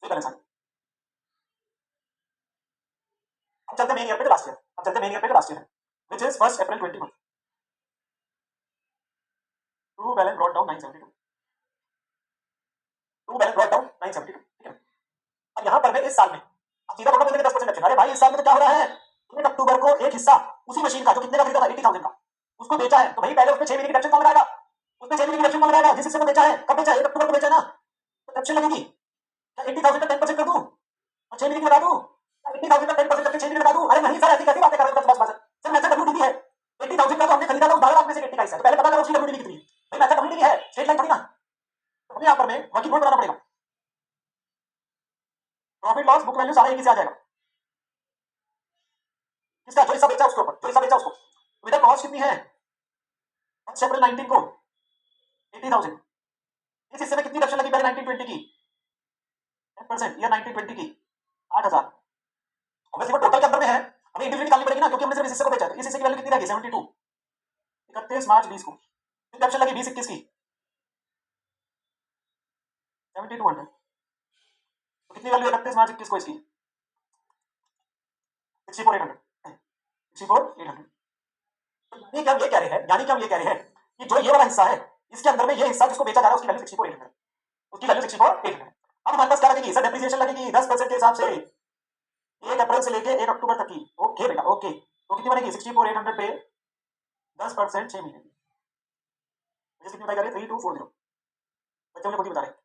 Speaker 1: ये बैलेंस आ गया। अब चलते मेन ईयर पे, लास्ट ईयर, अब चलते मेन ईयर पे लास्ट ईयर है which is 1 April 21, to balance brought down 972, to balance brought down 972, ठीक है। अब यहां पर मैं इस साल में अब सीधा थोड़ा बोलेंगे 10% एक्शन, अरे भाई इस साल में तो क्या हो रहा है, 1 अक्टूबर को एक हिस्सा उसी मशीन का जो कितने का खरीदा था 80,000 का, उसको बेचा है, तो भाई पहले उसमें 6 महीने की डिडक्शन कौन लगाएगा, उसमें 6 महीने की डिडक्शन कौन लगाएगा, जिस हिस्से को बेचा है, कब बेचा है 1 अक्टूबर को बेचा है ना, तो डिडक्शन लगेगी, क्या 80,000 का 10% कर दूं और 6 महीने की लगा दूं, क्या 80,000 का 10% करके 6 महीने लगा दूं, अरे नहीं सर ऐसी कैसी बातें कर रहे हो, बस बस सर मैथड डब्ल्यूडीवी है, 80,000 का तो हमने खरीदा था 12 लाख में से 80 का हिस्सा, तो पहले पता करो उसकी डब्ल्यूडीवी कितनी है, भाई मैथड डब्ल्यूडीवी है स्ट्रेट लाइन थोड़ी ना, तो हमें यहां पर में वर्किंग नोट बनाना पड़ेगा, प्रॉफिट लॉस बुक वैल्यू सारा एक ही से आ जाएगा, किसका जो हिस्सा बेचा उसके ऊपर, जो हिस्सा बेचा उसको, तो बेटा कॉस्ट कितनी है 1 अप्रैल 19 को 80,000, इस हिस्से में कितनी डिडक्शन लगी पहले 1920 की 10% ईयर 1920 की 8,000, ऑब्वियसली वो टोटल के अंदर में है, हमें इंडिविजुअली निकालनी पड़ेगी ना, क्योंकि हमने सिर्फ इस हिस्से को बेचा है, तो इस हिस्से की वैल्यू कितनी रहेगी 72, 31 मार्च 20 को, कितनी डिडक्शन लगी 20-21 की 7200, तो कितनी वैल्यू 31 मार्च 21 को इसकी 64,800, 64,800, यानी कि हम ये कह रहे हैं, यानी कि हम ये कह रहे हैं कि जो ये वाला हिस्सा है इसके अंदर में ये हिस्सा जिसको बेचा जा रहा है उसकी वैल्यू 64,800, उसकी वैल्यू 64,800। अब हमारे पास क्या लगेगी सर, डेप्रिसिएशन लगेगी 10% के हिसाब से 1 अप्रैल से लेके 1 अक्टूबर तक की, ओके बेटा ओके, तो कितनी बनेगी 64,800 पे 10% 6 महीने की, मुझे कितनी बताई जा रही है 3240, बच्चे मुझे खुद ही बता रहे हैं,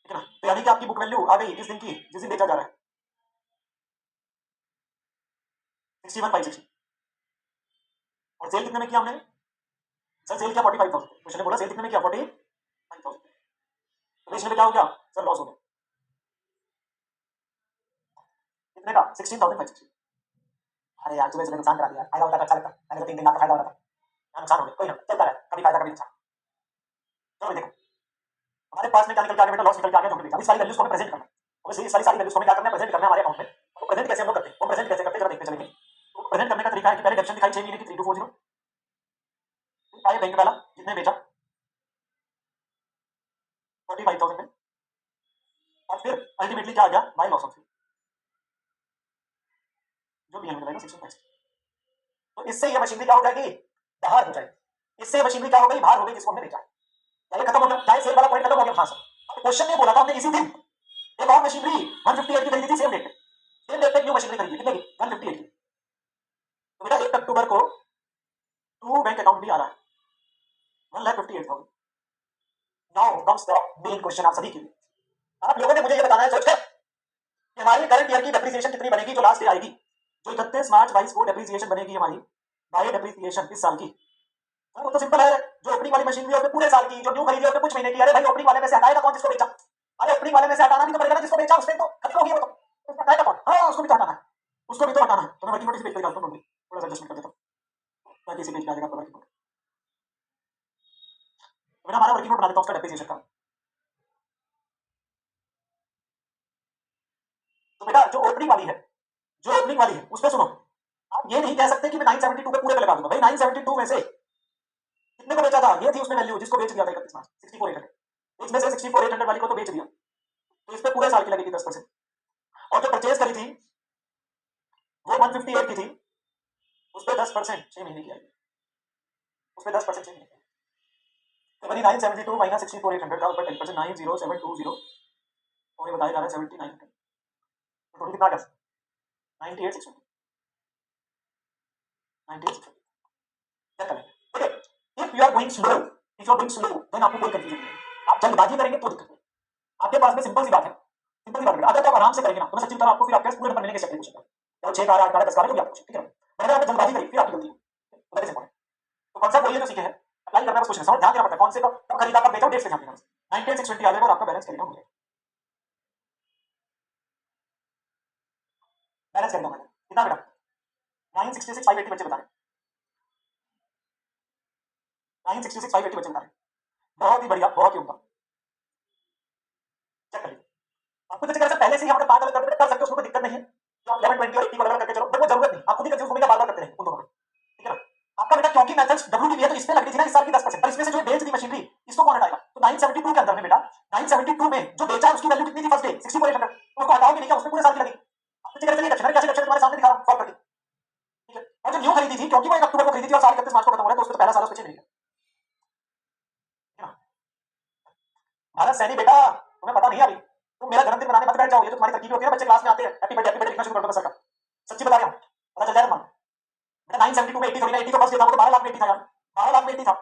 Speaker 1: ठीक है ना, तो यानी कि आपकी बुक वैल्यू आ गई किस दिन की, जिस दिन बेचा जा रहा है 61,560, और सेल कितने में किया हमने सर, सेल किया 45,000, क्वेश्चन ने बोला सेल कितने में किया 45,000, तो इसमें क्या हो गया सर, लॉस हो गया कितने का 16,560, अरे यार तुम्हें नुकसान करा दिया, फायदा होता तो अच्छा लगता, मैंने तो 3 दिन का फायदा हो रहा था, नुकसान हो गया, कोई ना चलता रहा, कभी फायदा कभी नुकसान। चलो देखो हमारे पास में क्या निकल के आ गया बेटा, लॉस निकल के आ गया, जो हमने इस वाली वैल्यूज को हमें प्रेजेंट करना है, और इस सारी वैल्यूज को हमें क्या करना है, प्रेजेंट करना है हमारे अकाउंट में, तो प्रेजेंट कैसे हम लोग करते हैं, वो प्रेजेंट कैसे करते हैं जरा देखते चलेंगे। तो प्रेजेंट करने का तरीका है कि पहले डेप्शन दिखाई 6 महीने की 3240, आए बैंक वाला जितने बेचा 45,000 में, और फिर अल्टीमेटली क्या आ गया बाय लॉस ऑफ, जो भी हमें मिलेगा 6,560, तो इससे ये मशीनरी क्या हो जाएगी, बाहर हो जाएगी, इससे मशीनरी क्या हो गई, बाहर हो गई जिसको हमने बेचा, ये खत्म हो गया, चाहे सेल वाला पॉइंट खत्म हो गया। हाँ सर, अब क्वेश्चन ने बोला था हमने इसी दिन एक और मशीनरी 158 की खरीदी थी, सेम डेट पे, सेम डेट पे न्यू मशीनरी खरीदी कितने की 158 की, तो बेटा 1 अक्टूबर को टू बैंक अकाउंट भी आ रहा है 1,58,000। Now comes the main question आप सभी के लिए, आप लोगों ने मुझे ये बताना है सोचकर कि हमारी करंट ईयर की डेप्रिसिएशन कितनी बनेगी, जो लास्ट ईयर आएगी, जो 31 मार्च 22 को डेप्रिसिएशन बनेगी हमारी बाय डेप्रिसिएशन इस साल की, वो तो सिंपल है, जो ओपनिंग वाली मशीनरी है उसमें पूरे साल की, जो न्यू खरीदी है उसमें कुछ महीने की, अरे भाई ओपनिंग वाले में से हटाएगा कौन जिसको बेचा, अरे ओपनिंग वाले में से हटाना भी तो पड़ेगा ना जिसको बेचा, उसने तो खत्म हो गया, वो तो उसमें हटाएगा कौन, हाँ उसको भी तो हटाना है, उसको भी तो हटाना है, तो मैं वर्किंग नोट इसी पेज पे निकालता हूँ, थोड़ा सा एडजस्टमेंट कर देता हूँ ताकि इसी पेज पे आ जाएगा आपका वर्किंग नोट, तो मैंने हमारा वर्किंग नोट बना देता हूँ उसका डेप्रिसिएशन का। तो बेटा जो ओपनिंग वाली है, जो ओपनिंग वाली है उस पर सुनो, आप ये नहीं कह सकते कि मैं 972 पे पूरे पे लगा दूंगा, भाई 972 में से कितने को बेचा था, ये थी उसमें वैल्यू जिसको बेच दिया था 31 मार्च 64,800, इसमें से 64,800 वाली को तो बेच दिया, तो इस पे पूरे साल की लगेगी 10%। और जो परचेज करी थी वो 158 की थी, उस पर 10% 6 महीने की आएगी, उस पर 10% 6 महीने की, तो बनी 972 माइनस 64,800 का ऊपर 10%, 90720, और ये बताया जा रहा है 7900, तो टोटल कितना आ गया 98,620, 98,620 क्या करें, ठीक है। If you are going slow, if you are going slow then आपको कोई कंफ्यूजन नहीं है, आप जल्दबाजी करेंगे तो दिक्कत है। आपके पास में सिंपल सी बात है, सिंपल सी बात है, अगर आप आराम से करेंगे ना तो मैं सच्ची बता रहा हूं, आपको फिर आपके पास पूरे नंबर मिलने के शक्ति पूछेगा, और 6 का 8 का 10 का जो भी आप पूछे, ठीक है। पर अगर आपने जल्दबाजी करी फिर आपकी गलती है, तो दैट इज इंपॉर्टेंट। तो कॉन्सेप्ट वही है जो सीखे हैं, अप्लाई करना है बस, कुछ नहीं, समझ ध्यान देना पड़ता है कौन से कब खरीदा कब बेचा, डेट से ध्यान देना बस। 98,620 आ जाएगा और आपका बैलेंस करेगा मुझे, बैलेंस करेगा मुझे कितना बेटा 966,580 बच्चे बता रहे, 966,580 बच्चे बता रहे, बहुत ही बढ़िया, बहुत ही उम्दा, चेक करिए। आपको जैसे कर पहले से ही हम पार्ट अलग कर सकते हो, उसमें कोई दिक्कत नहीं है, तो आप 11 20 और 80 को अलग करके चलो, बट वो जरूरत नहीं, आप खुद ही कंफ्यूज होने का बार बार करते रहे उन दोनों में, ठीक है ना। आपका बेटा क्योंकि मेथड्स डब्ल्यूडीबी है तो इस पे लग रही थी ना इस साल की 10%, पर इसमें से जो बेच दी मशीनरी इसको कौन हटाएगा, तो 972 के अंदर में बेटा 972 में जो बेचा है उसकी वैल्यू कितनी थी फर्स्ट डे 64,800, तो उसको हटाओगे नहीं क्या, उसमें पूरे साल की लगेगी। आप चलिए कैसे तुम्हारे सामने दिखा रहा हूं सॉल्व करके, ठीक है। और जो न्यू खरीदी थी क्योंकि वो 1 अक्टूबर को खरीदी थी और साल 31 मार्च को खत्म हो रहा है, तो उसको तो पहला साल उसको चाहिए नहीं, भारत सैनी बेटा तुम्हें पता नहीं है अभी, तुम मेरा जन्मदिन मनाने मत बैठ जाओ, ये तो तुम्हारी तरकीब होती है ना, बच्चे क्लास में आते हैं हैप्पी बर्थडे लिखना शुरू कर दो सर का, सच्ची बता रहा हूं, पता चल जाएगा तुम्हारा। बेटा 972 में 80 थोड़ी ना, 80 तो फर्स्ट डे था, वो तो 12 लाख में 80 था यार, 12 लाख में 80 था,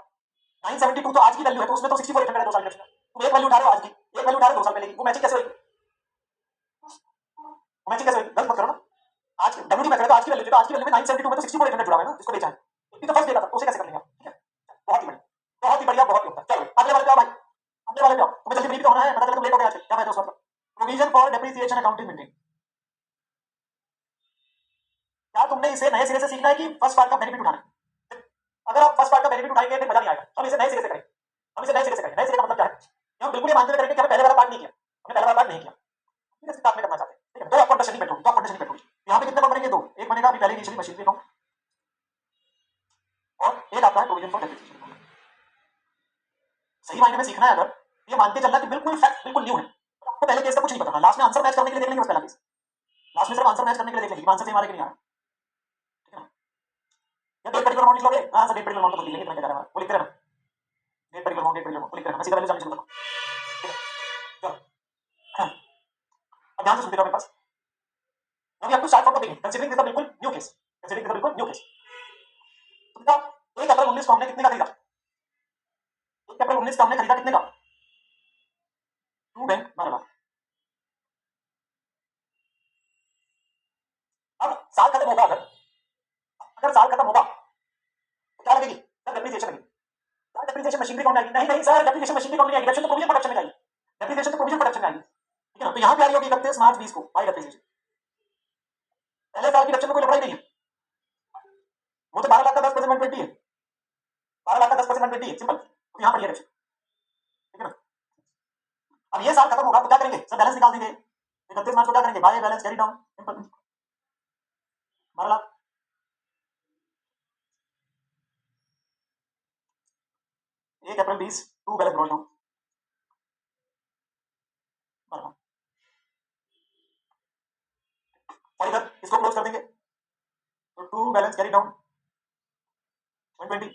Speaker 1: 972 तो आज की वैल्यू है, तो उसमें तो 64,800 है 2 साल के बच्चे, तुम एक वैल्यू उठा रहे हो आज की, एक वैल्यू उठा रहे हो 2 साल पहले की, वो मैचिंग कैसे होगी, वो मैचिंग कैसे होगी, गलत मत करो ना। आज डब्ल्यूडी मेथड तो आज की वैल्यू थी, तो आज की वैल्यू में 972 में तो 64,800 जुड़ा हुआ है ना, जिसको बेचा है, 80 तो फर्स्ट डे का था, तो उसे कैसे कर लेंगे आप, ठीक है। बहुत ही बढ़िया, बहुत ही बढ़िया, बहुत ही उत्तम। चलो अगले वाले पे आओ भाई, अगले वाले पे आओ, तुम्हें जल्दी फ्री भी तो होना है, पता चला तुम लेट हो गए आज, क्या फायदा उसका, provision for depreciation accounting meeting, क्या तुमने इसे नए सिरे से सीखना है कि फर्स्ट पार्ट का बेनिफिट उठाना है। अगर आप फर्स्ट पार्ट का बेनिफिट उठाएंगे तो मजा नहीं आएगा, हम इसे नए सिरे से करें, हम इसे नए सिरे से करें, नए सिरे का मतलब क्या है, हम बिल्कुल ये मानते हुए करेंगे कि हमें पहले वाला पार्ट नहीं किया, हमने पहला वाला पार्ट नहीं किया, इसके साथ में करना चाहते हैं, ठीक है। दो आप अंडरस्टैंडिंग बैठोगे, दो आप अंडरस्टैंडिंग बैठोगे, यहाँ पे कितने अकाउंट बनेंगे, दो, एक बनेगा अभी पहले इनिशियली मशीनरी अकाउंट, और एक आपका है प्रोविजन फॉर डेप्रिसिएशन अकाउंट। सही मायने में सीखना है अगर, ये मानते चलना कि बिल्कुल फैक्ट बिल्कुल न्यू है, तो आपको पहले केस का कुछ नहीं पता था, लास्ट में आंसर मैच करने के लिए देख लेंगे बस पहला केस, लास्ट में सिर्फ आंसर मैच करने के लिए देख लेंगे आंसर सही हमारे के नहीं आ रहा, ठीक है ना। या डेट पर्टिकुलर अमाउंट लिख लोगे, हाँ सर डेट पर्टिकुलर अमाउंट तो लिख लेंगे, इतना क्या जा रहा है, वो लिखते रहना, date particular amount, date particular amount लिखते रहना, मैं सीधा वैल्यू जानने चलता हूँ, ठीक है। चलो हाँ, अब ध्यान से सुनते रहो मेरे पास, now we have to start from the beginning, considering this is a बिल्कुल new case, considering this is a बिल्कुल न्यू केस। तो बेटा 1 अप्रैल 19 को हमने कितने का खरीदा, 1 अप्रैल 19 को हमने खरीदा कितने का, 2 बैंक 12 लाख। अब साल खत्म होगा, अगर अगर साल खत्म होगा तो क्या लगेगी सर, डेप्रिसिएशन लगेगी, सर डेप्रिसिएशन मशीनरी कौन आएगी, नहीं नहीं सर डेप्रिसिएशन मशीनरी कौन नहीं आएगी, डेप्रिसिएशन तो प्रोविजन प्रोडक्शन में आएगी, डेप्रिसिएशन तो प्रोविजन प्रोडक्शन में आएगी, ठीक है ना। तो यहाँ पे आ रही होगी 31 मार्च 20 को बाय डेप्रिसिएशन, पहले साल की डेप्रिसिएशन में कोई लफड़ा ही नहीं है, वो तो 12 लाख का 10% 120 है, 12 लाख का 10% 120 है, सिंपल, तो यहाँ पर ये डेप्रिसिएशन, ठीक है ना। अब ये साल खत्म होगा तो क्या करेंगे सर, बैलेंस निकाल देंगे, 31 मार्च को क्या करेंगे, by balance carry down, simple 12 lakh, 1 April 20 2 balance brought down 12 lakh, और इधर इसको क्लोज कर देंगे, तो 2 बैलेंस कैरी डाउन 120,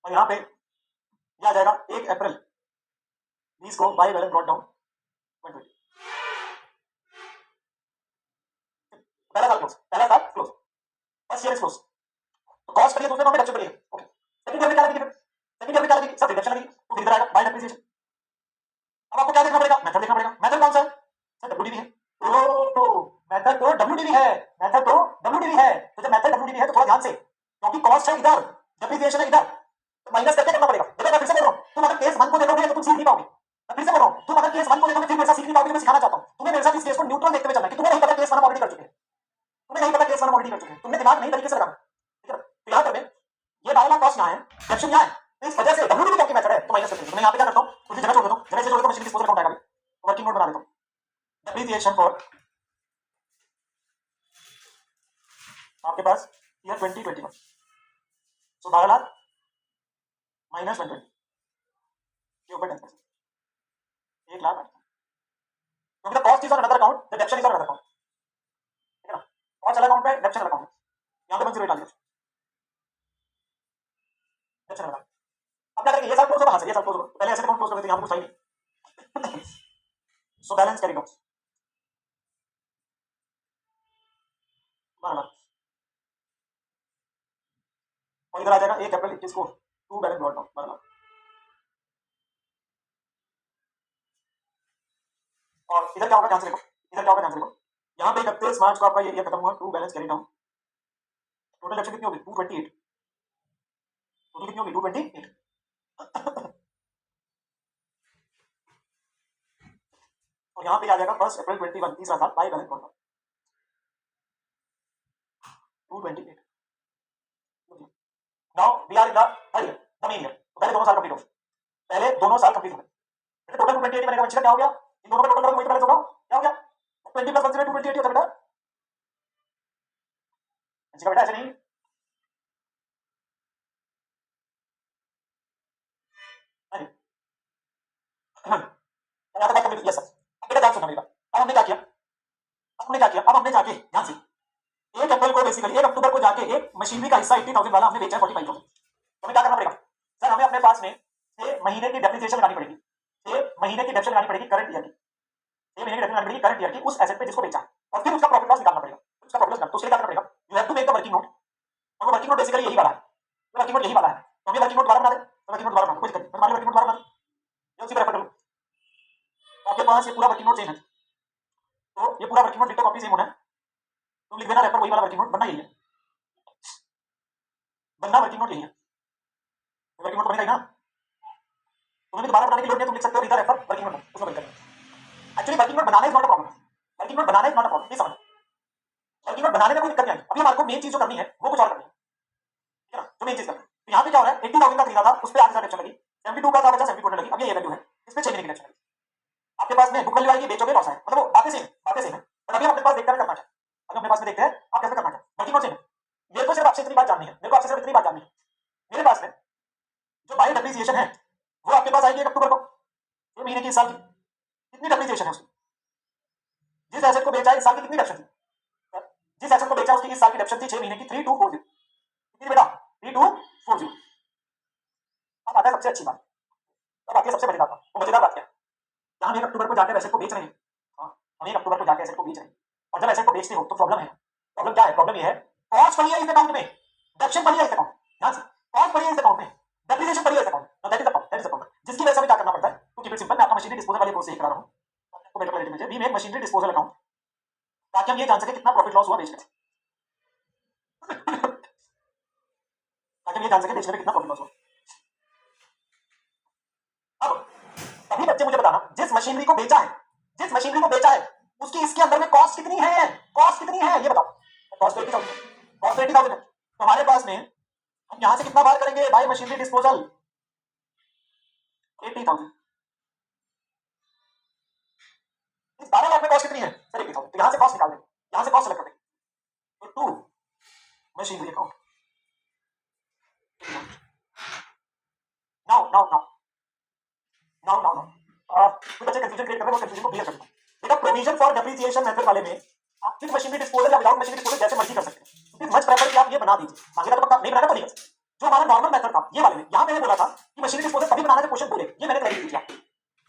Speaker 1: और यहाँ पे ये आ जाएगा 1 अप्रैल 20 को बाय बैलेंस ब्रॉट डाउन 120, पहला साल क्लोज, पहला साल close, first year is close, तो कॉस्ट करिए दूसरे नाम में डेप्शन करिए, ओके। सेकंड ईयर में क्या लगेगी, फिर सेकंड ईयर में क्या लगेगी सर, रिडक्शन लगेगी, तो इधर आएगा बाय डेप्रिसिएशन। अब आपको क्या देखना पड़ेगा, मेथड देखना पड़ेगा, मेथड कौन सा है सर, डब्ल्यूडीबी है, तो मेथड तो डब्ल्यूडीबी है, मेथड तो डब्ल्यूडीबी है, तो जब मेथड डब्ल्यूडीबी है तो थोड़ा ध्यान से, क्योंकि कॉस्ट है इधर, डेप्रिसिएशन है इधर, तो माइनस करके करना पड़ेगा। देखो मैं फिर से बोल रहा हूँ, तुम अगर केस 1 को देखोगे तो तुम सीख नहीं पाओगे, मैं फिर से बोल रहा हूँ, तुम अगर केस 1 को देखोगे फिर मेरे साथ सीख नहीं पाओगे, मैं सिखाना चाहता हूँ तुम्हें मेरे साथ इस केस को न्यूट्रल देखते हुए चलना है, कि तुम्हें नहीं पता केस 1 हम ऑलरेडी कर चुके हैं, तुम्हें नहीं पता केस 1 हम ऑलरेडी कर चुके हैं, तुमने दिमाग नहीं तरीके से लगाना, ठीक है। तो यहाँ पर ये 12 लाख कॉस्ट यहाँ है, डेप्शन यहाँ है, तो इस वजह से डब्ल्यूडीबी क्योंकि मेथड है तो माइनस करते हैं, तो मैं यहाँ पे क्या करता हूँ, कुछ जगह छोड़ देता हूँ, जगह से जोड़ देता हूँ, मशीन डिस्पोजल अकाउंट आएगा, वर्किंग नोट बना देता हूँ, डेप्रिसिएशन फॉर आपके पास ये ऊपर 10%, 1,08,000, क्योंकि the cost is on another account, the डेप्शन is on another account, ठीक है ना? कॉस्ट अलग अकाउंट पे, डेप्शन अलग अकाउंट, यहाँ पे 108 आ गया, डेप्शन अलग। अब क्या करेंगे, ये सब क्लोज होगा, हाँ सर ये सब क्लोज होगा, पहले ऐसे अकाउंट क्लोज कर देते हैं, यहाँ पे कुछ सही नहीं। सो बैलेंस कैरी डाउन 12,00,000, और इधर आ जाएगा 1 अप्रैल 21 को टू बैलेंस ब्रॉट डाउन 12,00,000, और इधर क्या होगा ध्यान से देखो, इधर क्या होगा ध्यान से देखो, यहाँ पे 31 मार्च को आपका ये खत्म हुआ, to balance carry down, total depreciation कितनी होगी 228, टोटल कितनी होगी 228, और यहाँ पे आ जाएगा 1 अप्रैल 21 तीसरा साल by balance brought down 228। Now we are in the third year, the main year, पहले दोनों साल कंप्लीट हो गए, पहले दोनों साल कंप्लीट हो गए, टोटल 228 बनेगा, वंशिका क्या हो गया, इन दोनों का टोटल करोगे वही तो बैलेंस होगा, क्या हो गया 20 प्लस 1 228 होता है बेटा, वंशिका बेटा ऐसे नहीं, अरे यहाँ तक बात कंप्लीट, यस सर। बेटा ध्यान सुनना मेरी बात, अब हमने क्या किया, अब हमने क्या किया, अब हमने जाके ध्यान से 1 अप्रैल को बेसिकली 1 अक्टूबर को जाके एक मशीनरी का हिस्सा 80,000 वाला हमने बेचा है 45,000, तो हमें क्या करना पड़ेगा सर, हमें अपने पास में 6 महीने की डेप्रिसिएशन लगानी पड़ेगी, 6 महीने की डेप्शन लगानी पड़ेगी करंट ईयर की, 6 महीने की डेप्शन लगानी पड़ेगी करंट ईयर की उस एसेट पे जिसको बेचा है, और फिर उसका प्रॉफिट लॉस निकालना पड़ेगा, उसका प्रॉफिट लॉस, तो उसके लिए क्या करना पड़ेगा, you have to make the working note, और वो वर्किंग नोट बेसिकली यही वाला है, वर्किंग नोट यही वाला है, तो हम ये वर्किंग नोट दोबारा बना दे, वर्किंग नोट दोबारा बना, कोई दिक्कत नहीं, मान लो वर्किंग नोट दोबारा बना, ये उसी पर रेफर करो, आपके पास ये पूरा वर्किंग नोट सेम है, तो ये पूरा working note ditto copy same होना है, तुम लिख देना रेफर वही वाला वर्किंग नोट, बनना यही है, बनना वर्किंग नोट यही है, वर्किंग नोट बनेगा ही ना, तुम्हें भी दोबारा बनाने की लोड नहीं है, तुम लिख सकते हो रीडर रेफर वर्किंग नोट, उसमें बंद करेंगे। Actually working note banana is not a problem, working note banana is not a problem, ये समझ, वर्किंग नोट बनाने में कोई दिक्कत नहीं आई, अभी हमारे को मेन चीज जो करनी है वो कुछ और करनी है, ठीक है ना, जो मेन चीज करनी है, तो यहाँ पे क्या हो रहा है 80,000 का खरीदा था, उस पर 8,000 डेप्शन लगी, 72 का था बचा 72 लगी, अब ये वैल्यू है, इस पे 6 महीने की डेप्शन लगी, आपके पास में बुक वैल्यू आएगी, बेचोगे लॉस है, मतलब वो बातें सेम है, पर अभी हम अपने पास देखते हैं करना चाहिए, अभी अपने पास में देखते हैं आप कैसे करना चाहिए, वर्किंग नोट सेम है, मेरे को सिर्फ आपसे इतनी बात जाननी है, मेरे को आपसे सिर्फ इतनी बात जाननी है, मेरे पास में जो बाई डेप्रिसिएशन है वो आपके पास आएगी 1 अक्टूबर को, 6 महीने की इस साल की, कितनी डेप्रिसिएशन है उसकी, जिस एसेट को बेचा है इस साल की कितनी डेप्शन थी, जिस एसेट को बेचा उसकी इस साल की डेप्शन थी 6 महीने की 3240, कितनी बेटा 3240। अब आता है सबसे अच्छी बात, अब आती है सबसे मजेदार बात, वो मजेदार बात क्या है, हम 1 अक्टूबर को जाकर एसेट को बेच रहे हैं, हाँ हम 1 अक्टूबर को जाकर एसेट को बेच रहे हैं, और जब एसेट को बेचते हो तो प्रॉब्लम है, प्रॉब्लम क्या है, प्रॉब्लम ये है कॉस्ट पड़ी है इस अकाउंट में, डेप्शन पड़ी है इस अकाउंट, ध्यान से कॉस्ट पड़ी है इस अकाउंट में, डेप्रिसिएशन पड़ी है इस account, that is the problem, that is the problem, जिसकी वजह से हमें क्या करना पड़ता है, टू कीप इट सिंपल, मैं आपका मशीनरी डिस्पोजल वाले कोर्स से ही करा रहा हूं, आपको बेटर क्लैरिटी मिल जाए, we make machinery disposal account, ताकि हम ये जान सके कितना प्रॉफिट लॉस हुआ बेचने में, ताकि हम ये जान सके बेचने में कितना प्रॉफिट लॉस हुआ। अब अभी बच्चे मुझे बताना, जिस मशीनरी को बेचा है, जिस मशीनरी को बेचा है उसकी इसके अंदर में कॉस्ट कितनी है, कॉस्ट कितनी है ये बताओ, कॉस्ट 80,000, कॉस्ट 80,000 है, तो हमारे पास में हम यहां से कितना बार करेंगे बाय मशीनरी डिस्पोजल 80,000, इस 12 लाख में कॉस्ट कितनी है सर 80,000, तो यहां से कॉस्ट निकाल देंगे, यहां से कॉस्ट सेलेक्ट कर देंगे, तो to machinery account, now now now now now now कुछ बच्चे कंफ्यूजन क्रिएट कर रहे हैं, वो कंफ्यूजन को क्लियर कर दूं, बेटा प्रोविजन फॉर डेप्रिसिएशन मेथड वाले में आप विद मशीनरी डिस्पोजल या विदाउट मशीनरी डिस्पोजल जैसे मर्जी कर सकते हैं, इट इज मच प्रेफर कि आप ये बना दीजिए, बाकी तो पक्का नहीं बनाना तो नहीं कर सकते, जो हमारा नॉर्मल मेथड था ये वाले में, यहां मैंने बोला था कि मशीनरी डिस्पोजल तभी बनाना जब क्वेश्चन बोले, ये मैंने क्लैरिटी दी थी आपको,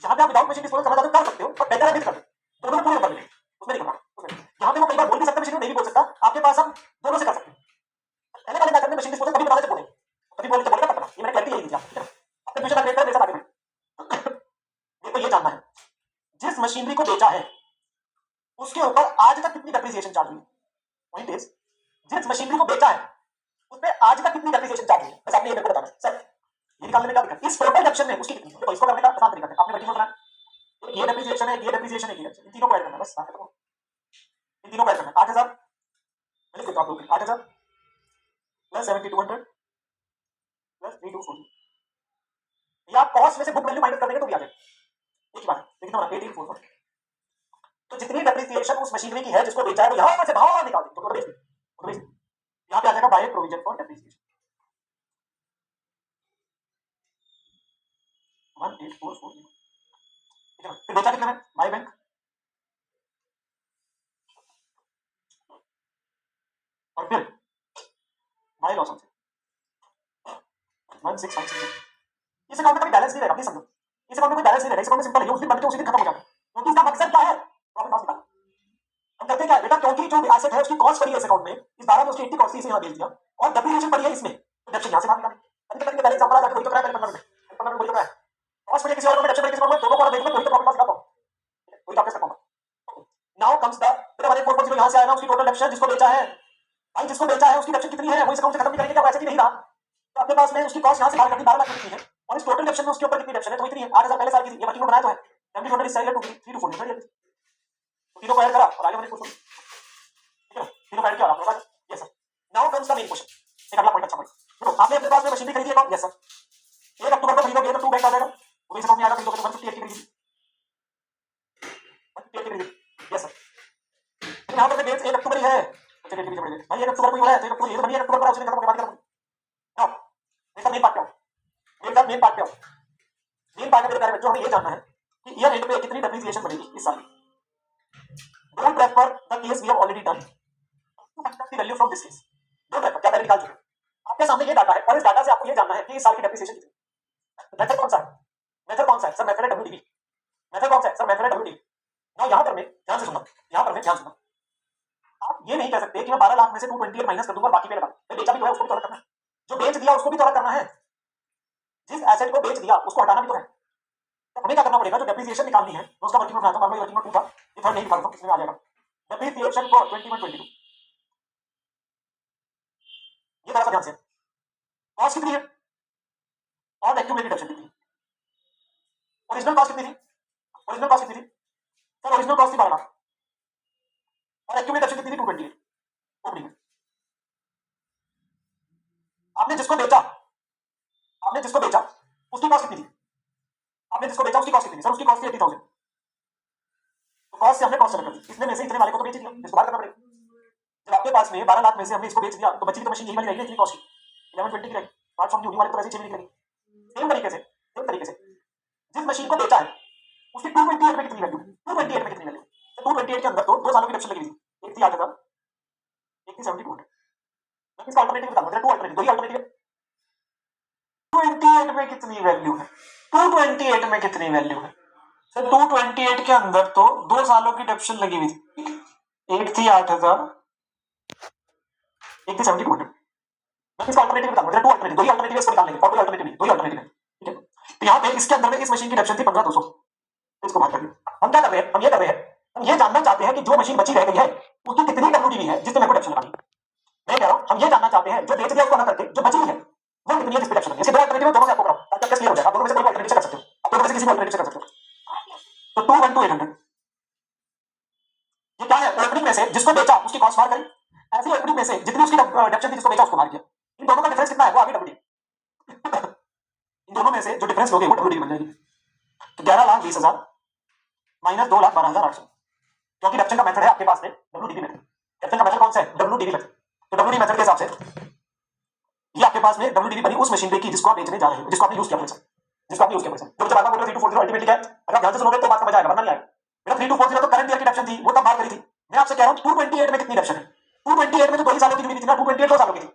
Speaker 1: जहां पे आप विदाउट मशीनरी डिस्पोजल करना चाहते हो कर सकते हो, पर बेटर है विद कर दो, दोनों में पूरे कर देंगे, उसमें नहीं करना, उसमें यहां पे वो कई बार बोल भी सकता है, मशीनरी नहीं भी बोल सकता, आपके पास हम दोनों से कर सकते हैं, पहले वाले मेथड में मशीनरी डिस्पोजल तभी बनाना जब बोले, तभी बोले तो बोलेगा तब बना, ये मैंने क्लैरिटी यही दी थी आपको, आप कंफ्यूजन क्रिएट कर मेरे साथ आगे बढ़ो, देखो ये जानना है जिस मशीनरी को बेचा है उसके ऊपर आज तक कितनी डेप्रिसिएशन चार्ज हुई, पॉइंट इज जिस मशीनरी को बेचा है उस पे आज तक कितनी डेप्रिसिएशन चार्ज हुई है, बस आपने ये मेरे को बताना सर, ये निकालने में क्या दिक्कत, इस टोटल डेप्शन में उसकी कितनी, देखो इसको करने का आसान तरीका है, आपने वर्किंग नोट बनाया, तो ये डेप्रिसिएशन है, ये डेप्रिसिएशन है, ये इन तीनों को ऐड करना है, बस बात खत्म, इन तीनों को ऐड करना है, 8,000 मैंने लिख दो आप लोग 8,000 प्लस 7,200 प्लस 3,240, ये आप कॉस्ट में से बुक वैल्यू माइनस कर देंगे तो भी आ जाएगा, एक ही बात है, लेकिन हमारा 18,440, तो जितनी डेप्रिसिएशन उस मशीनरी की है जिसको बेचा है वो यहां से बाहर निकाल देंगे, तो बेच देंगे, तो बेच देंगे, यहां पे आ जाएगा बाय प्रोविजन फॉर डेप्रिसिएशन, 1844, ठीक है ना। फिर बेचा कितने में? बाय बैंक, और फिर बाय लॉस ऑन सेल 1656। इस अकाउंट में कभी बैलेंस नहीं रहेगा, प्लीज समझो। इस अकाउंट में कोई बैलेंस नहीं रहेगा, इस अकाउंट में सिंपल है, ये उस दिन बन के उसी दिन खत्म हो जाता है, क्योंकि इसका मकसद क्या है? प्रॉफिट लॉस निकालना। हम करते क्या है बेटा, क्योंकि जो एसेट है उसकी कॉस्ट पड़ी है इस अकाउंट में, इस 12 में उसकी 80 कॉस्ट थी, इसे यहाँ बेच दिया, और डेप्रिसिएशन पड़ी है इसमें, तो डेप्रिसिएशन यहाँ से बाहर निकालें। कभी कभी बैलेंस संभाला जाकर वही तो कराया पहले 15 में वही तो कराया। कॉस्ट पड़ी किसी और में, डेप्रिसिएशन पड़ी किसी और में, दोनों को अलग देखो, वही तो प्रॉफिट लॉस निकालता हूं, वही तो आपके साथ होगा। नाउ कम्स द बेटा 1840 यहाँ से आया ना, उसकी टोटल डेप्रिसिएशन जिसको बेचा है भाई, जिसको बेचा है उसकी डेप्रिसिएशन कितनी है, वो इस अकाउंट से खत्म नहीं करेंगे, क्या वैसे भी नहीं रहा, तो आपके पास में उसकी कॉस्ट यहाँ से बाहर करनी 12 लाख कितनी है, और इस टोटल डेप्रिसिएशन में उसके ऊपर कितनी डेप्रिसिएशन है, तो इतनी है 8000 पहले साल की थी, ये वर्किंग बनाया तो है 70 इस साइड है 3 to 4 तीनों को ऐड करा और आगे मैंने क्वेश्चन, ठीक है, तीनों को ऐड किया और आपके पास yes sir. Now comes the main question, एक अगला पॉइंट अच्छा पॉइंट, देखो आपने अपने पास में मशीनरी खरीदी है, यस सर, 1 अक्टूबर को खरीदोगे तो 2 बैंक आ जाएगा, वो इस अकाउंट में आएगा, खरीदोगे तो 158 की खरीदी, 158 की खरीदी, यस सर। लेकिन यहाँ पर डेट 1 अक्टूबर ही है, चलिए ठीक है भाई, 1 अक्टूबर को ही हो रहा है, तो 1 अक्टूबर ये तो बनी 1 अक्टूबर को उसने खत्म होकर बात करूँ। नाउ मेरे साथ मेन पार्ट पे आओ, मेरे साथ मेन पार्ट पे आओ, मेन पार्ट में मेरे प्यारे बच्चों हमें ये जानना है कि ईयर एंड पे कितनी डेप्रिसिएशन बनेगी इस साल। Don't refer the case we have already done to find the value from this case, don't refer, क्या पहले निकाल चुके, आपके सामने ये डाटा है और इस डाटा से आपको ये जानना है कि इस साल की डेप्रिसिएशन कितनी। मेथड कौन सा है? मेथड कौन सा है सर? मेथड है डब्ल्यूडीवी। मेथड कौन सा है सर? मेथड है डब्ल्यूडीवी। नाउ यहाँ पर मैं ध्यान से सुनना, यहाँ पर मैं ध्यान सुनना, आप ये नहीं कह सकते कि मैं 12 लाख में से 228 माइनस कर दूंगा बाकी पे लगा, मैं बेचा भी तो है उसको भी तो अलग करना है, जो बेच दिया उसको भी तो अलग करना है, जिस एसेट को बेच दिया उसको हटाना भी तो है, तो हमें क्या करना पड़ेगा, जो डेप्रिसिएशन निकालनी है उसका वर्किंग नोट बनाता हूं, वर्किंग नोट 2 था, ये थर्ड नहीं निकालता हूं, इसमें आ जाएगा डेप्रिसिएशन फॉर 21-22, ये थोड़ा सा ध्यान से, कॉस्ट कितनी है और एक्यूमुलेटेड डेप्रिसिएशन कितनी है, ओरिजिनल कॉस्ट कितनी थी, ओरिजिनल कॉस्ट कितनी थी सर? ओरिजिनल कॉस्ट थी 12 लाख और एक्यूमुलेटेड डेप्रिसिएशन कितनी थी? 228 ओपनिंग में। आपने जिसको बेचा, आपने जिसको बेचा उसकी कॉस्ट कितनी थी, आपने जिसको बेचा उसकी कॉस्ट कितनी थी सर? उसकी कॉस्ट थी 80,000, तो कॉस्ट से हमने कॉस्ट अलग कर दी, इसने में से इतने वाले को तो बेच दिया, इसको बाहर करना पड़ेगा। जब आपके पास में 12 लाख में से हमने इसको बेच दिया तो बची तो मशीन यही वाली रहेगी, इतनी कॉस्ट की 1120 की रहेगी, अपार्ट फ्रॉम यूनी वाले तो वैसे ही 6 निकलेगी। सेम तरीके से, सेम तरीके से जिस मशीन को बेचा है उसकी 228 में कितनी वैल्यू, 228 में कितनी वैल्यू, तो 228 के अंदर तो 2 सालों की डेप्रिसिएशन लगी थी, एक थी 8,000, एक थी 7200, मैं इसका अल्टरनेटिव बताऊं, मतलब 2 अल्टरनेटिव, दो ही अल्टरनेटिव है। 228 में कितनी वैल्यू है, 228 में कितनी वैल्यू है सर? 228 के अंदर तो 2 सालों की डेप्रिसिएशन लगी हुई थी, एक थी 8,000, एक थी 7200, मैं इसका अल्टरनेटिव बताऊं, मतलब 2 अल्टरनेटिव, दो ही अल्टरनेटिव इसको निकालने के, और कोई अल्टरनेटिव नहीं, दो ही अल्टरनेटिव है, ठीक है। तो यहाँ पे इसके अंदर में इस मशीन की डेप्रिसिएशन थी 15,200, इसको बाहर कर दिया। हम क्या कर रहे हैं, हम ये कर रहे हैं, हम ये जानना चाहते हैं कि जो मशीन बची रह गई है उसकी कितनी डब्ल्यूडीवी है जिससे मेरे को डेप्रिसिएशन लगानी है। मैं कह रहा हूं हम ये जानना चाहते हैं जो बेच दिया उसको ना करके जो बची है वो कितनी है जिस पे डेप्रिसिएशन। इसके दो अल्टरनेटिव है, दोनों से आपको कराओ ताकि आपका क्लियर हो जाए, आप दोनों में से कोई अल्टरनेटिव से कर सकते हो, आप दोनों में से किसी भी अल्टरनेटिव से कर सकते हो। तो 212,800 ये क्या है? ओपनिंग में से जिसको बेचा उसकी कॉस्ट बाहर करी, ऐसे ही ओपनिंग में से जितनी उसकी डेप्रिसिएशन थी जिसको बेचा उसको बाहर किया, इन दोनों का डिफरेंस कितना है वो आगे डब्ल्यूडी, इन दोनों में से जो डिफरेंस लोगे वो डब्ल्यूडी बन जाएगी। तो 11,20,000 माइनस 2,12,800, क्योंकि डेप्रिसिएशन का मेथड है आपके पास में डब्ल्यूडीवी मेथड, डेप्रिसिएशन का मेथड कौन सा है? WDV method. तो डब्ल्यूडीवी मेथड के हिसाब से ये आपके पास में डब्ल्यूडीवी बनी उस मशीनरी की जिसको आप बेचने जा रहे हो, जिसको आपने यूज किया पैसा, जिसको आपने यूज किया पैसा। जो मुझे बार-बार बोल रहे 3240 अल्टीमेटली क्या है, अगर आप ध्यान से सुनोगे तो बात समझ आएगा, वरना नहीं आएगा। मेरा 3240 तो करंट ईयर की डेप्रिसिएशन थी, वो तब बात करी थी। मैं आपसे कह रहा हूं 228 में कितनी डेप्रिसिएशन है? 228 में तो 2 ही सालों की जुड़ी थी ना, 228 2 सालों की थी।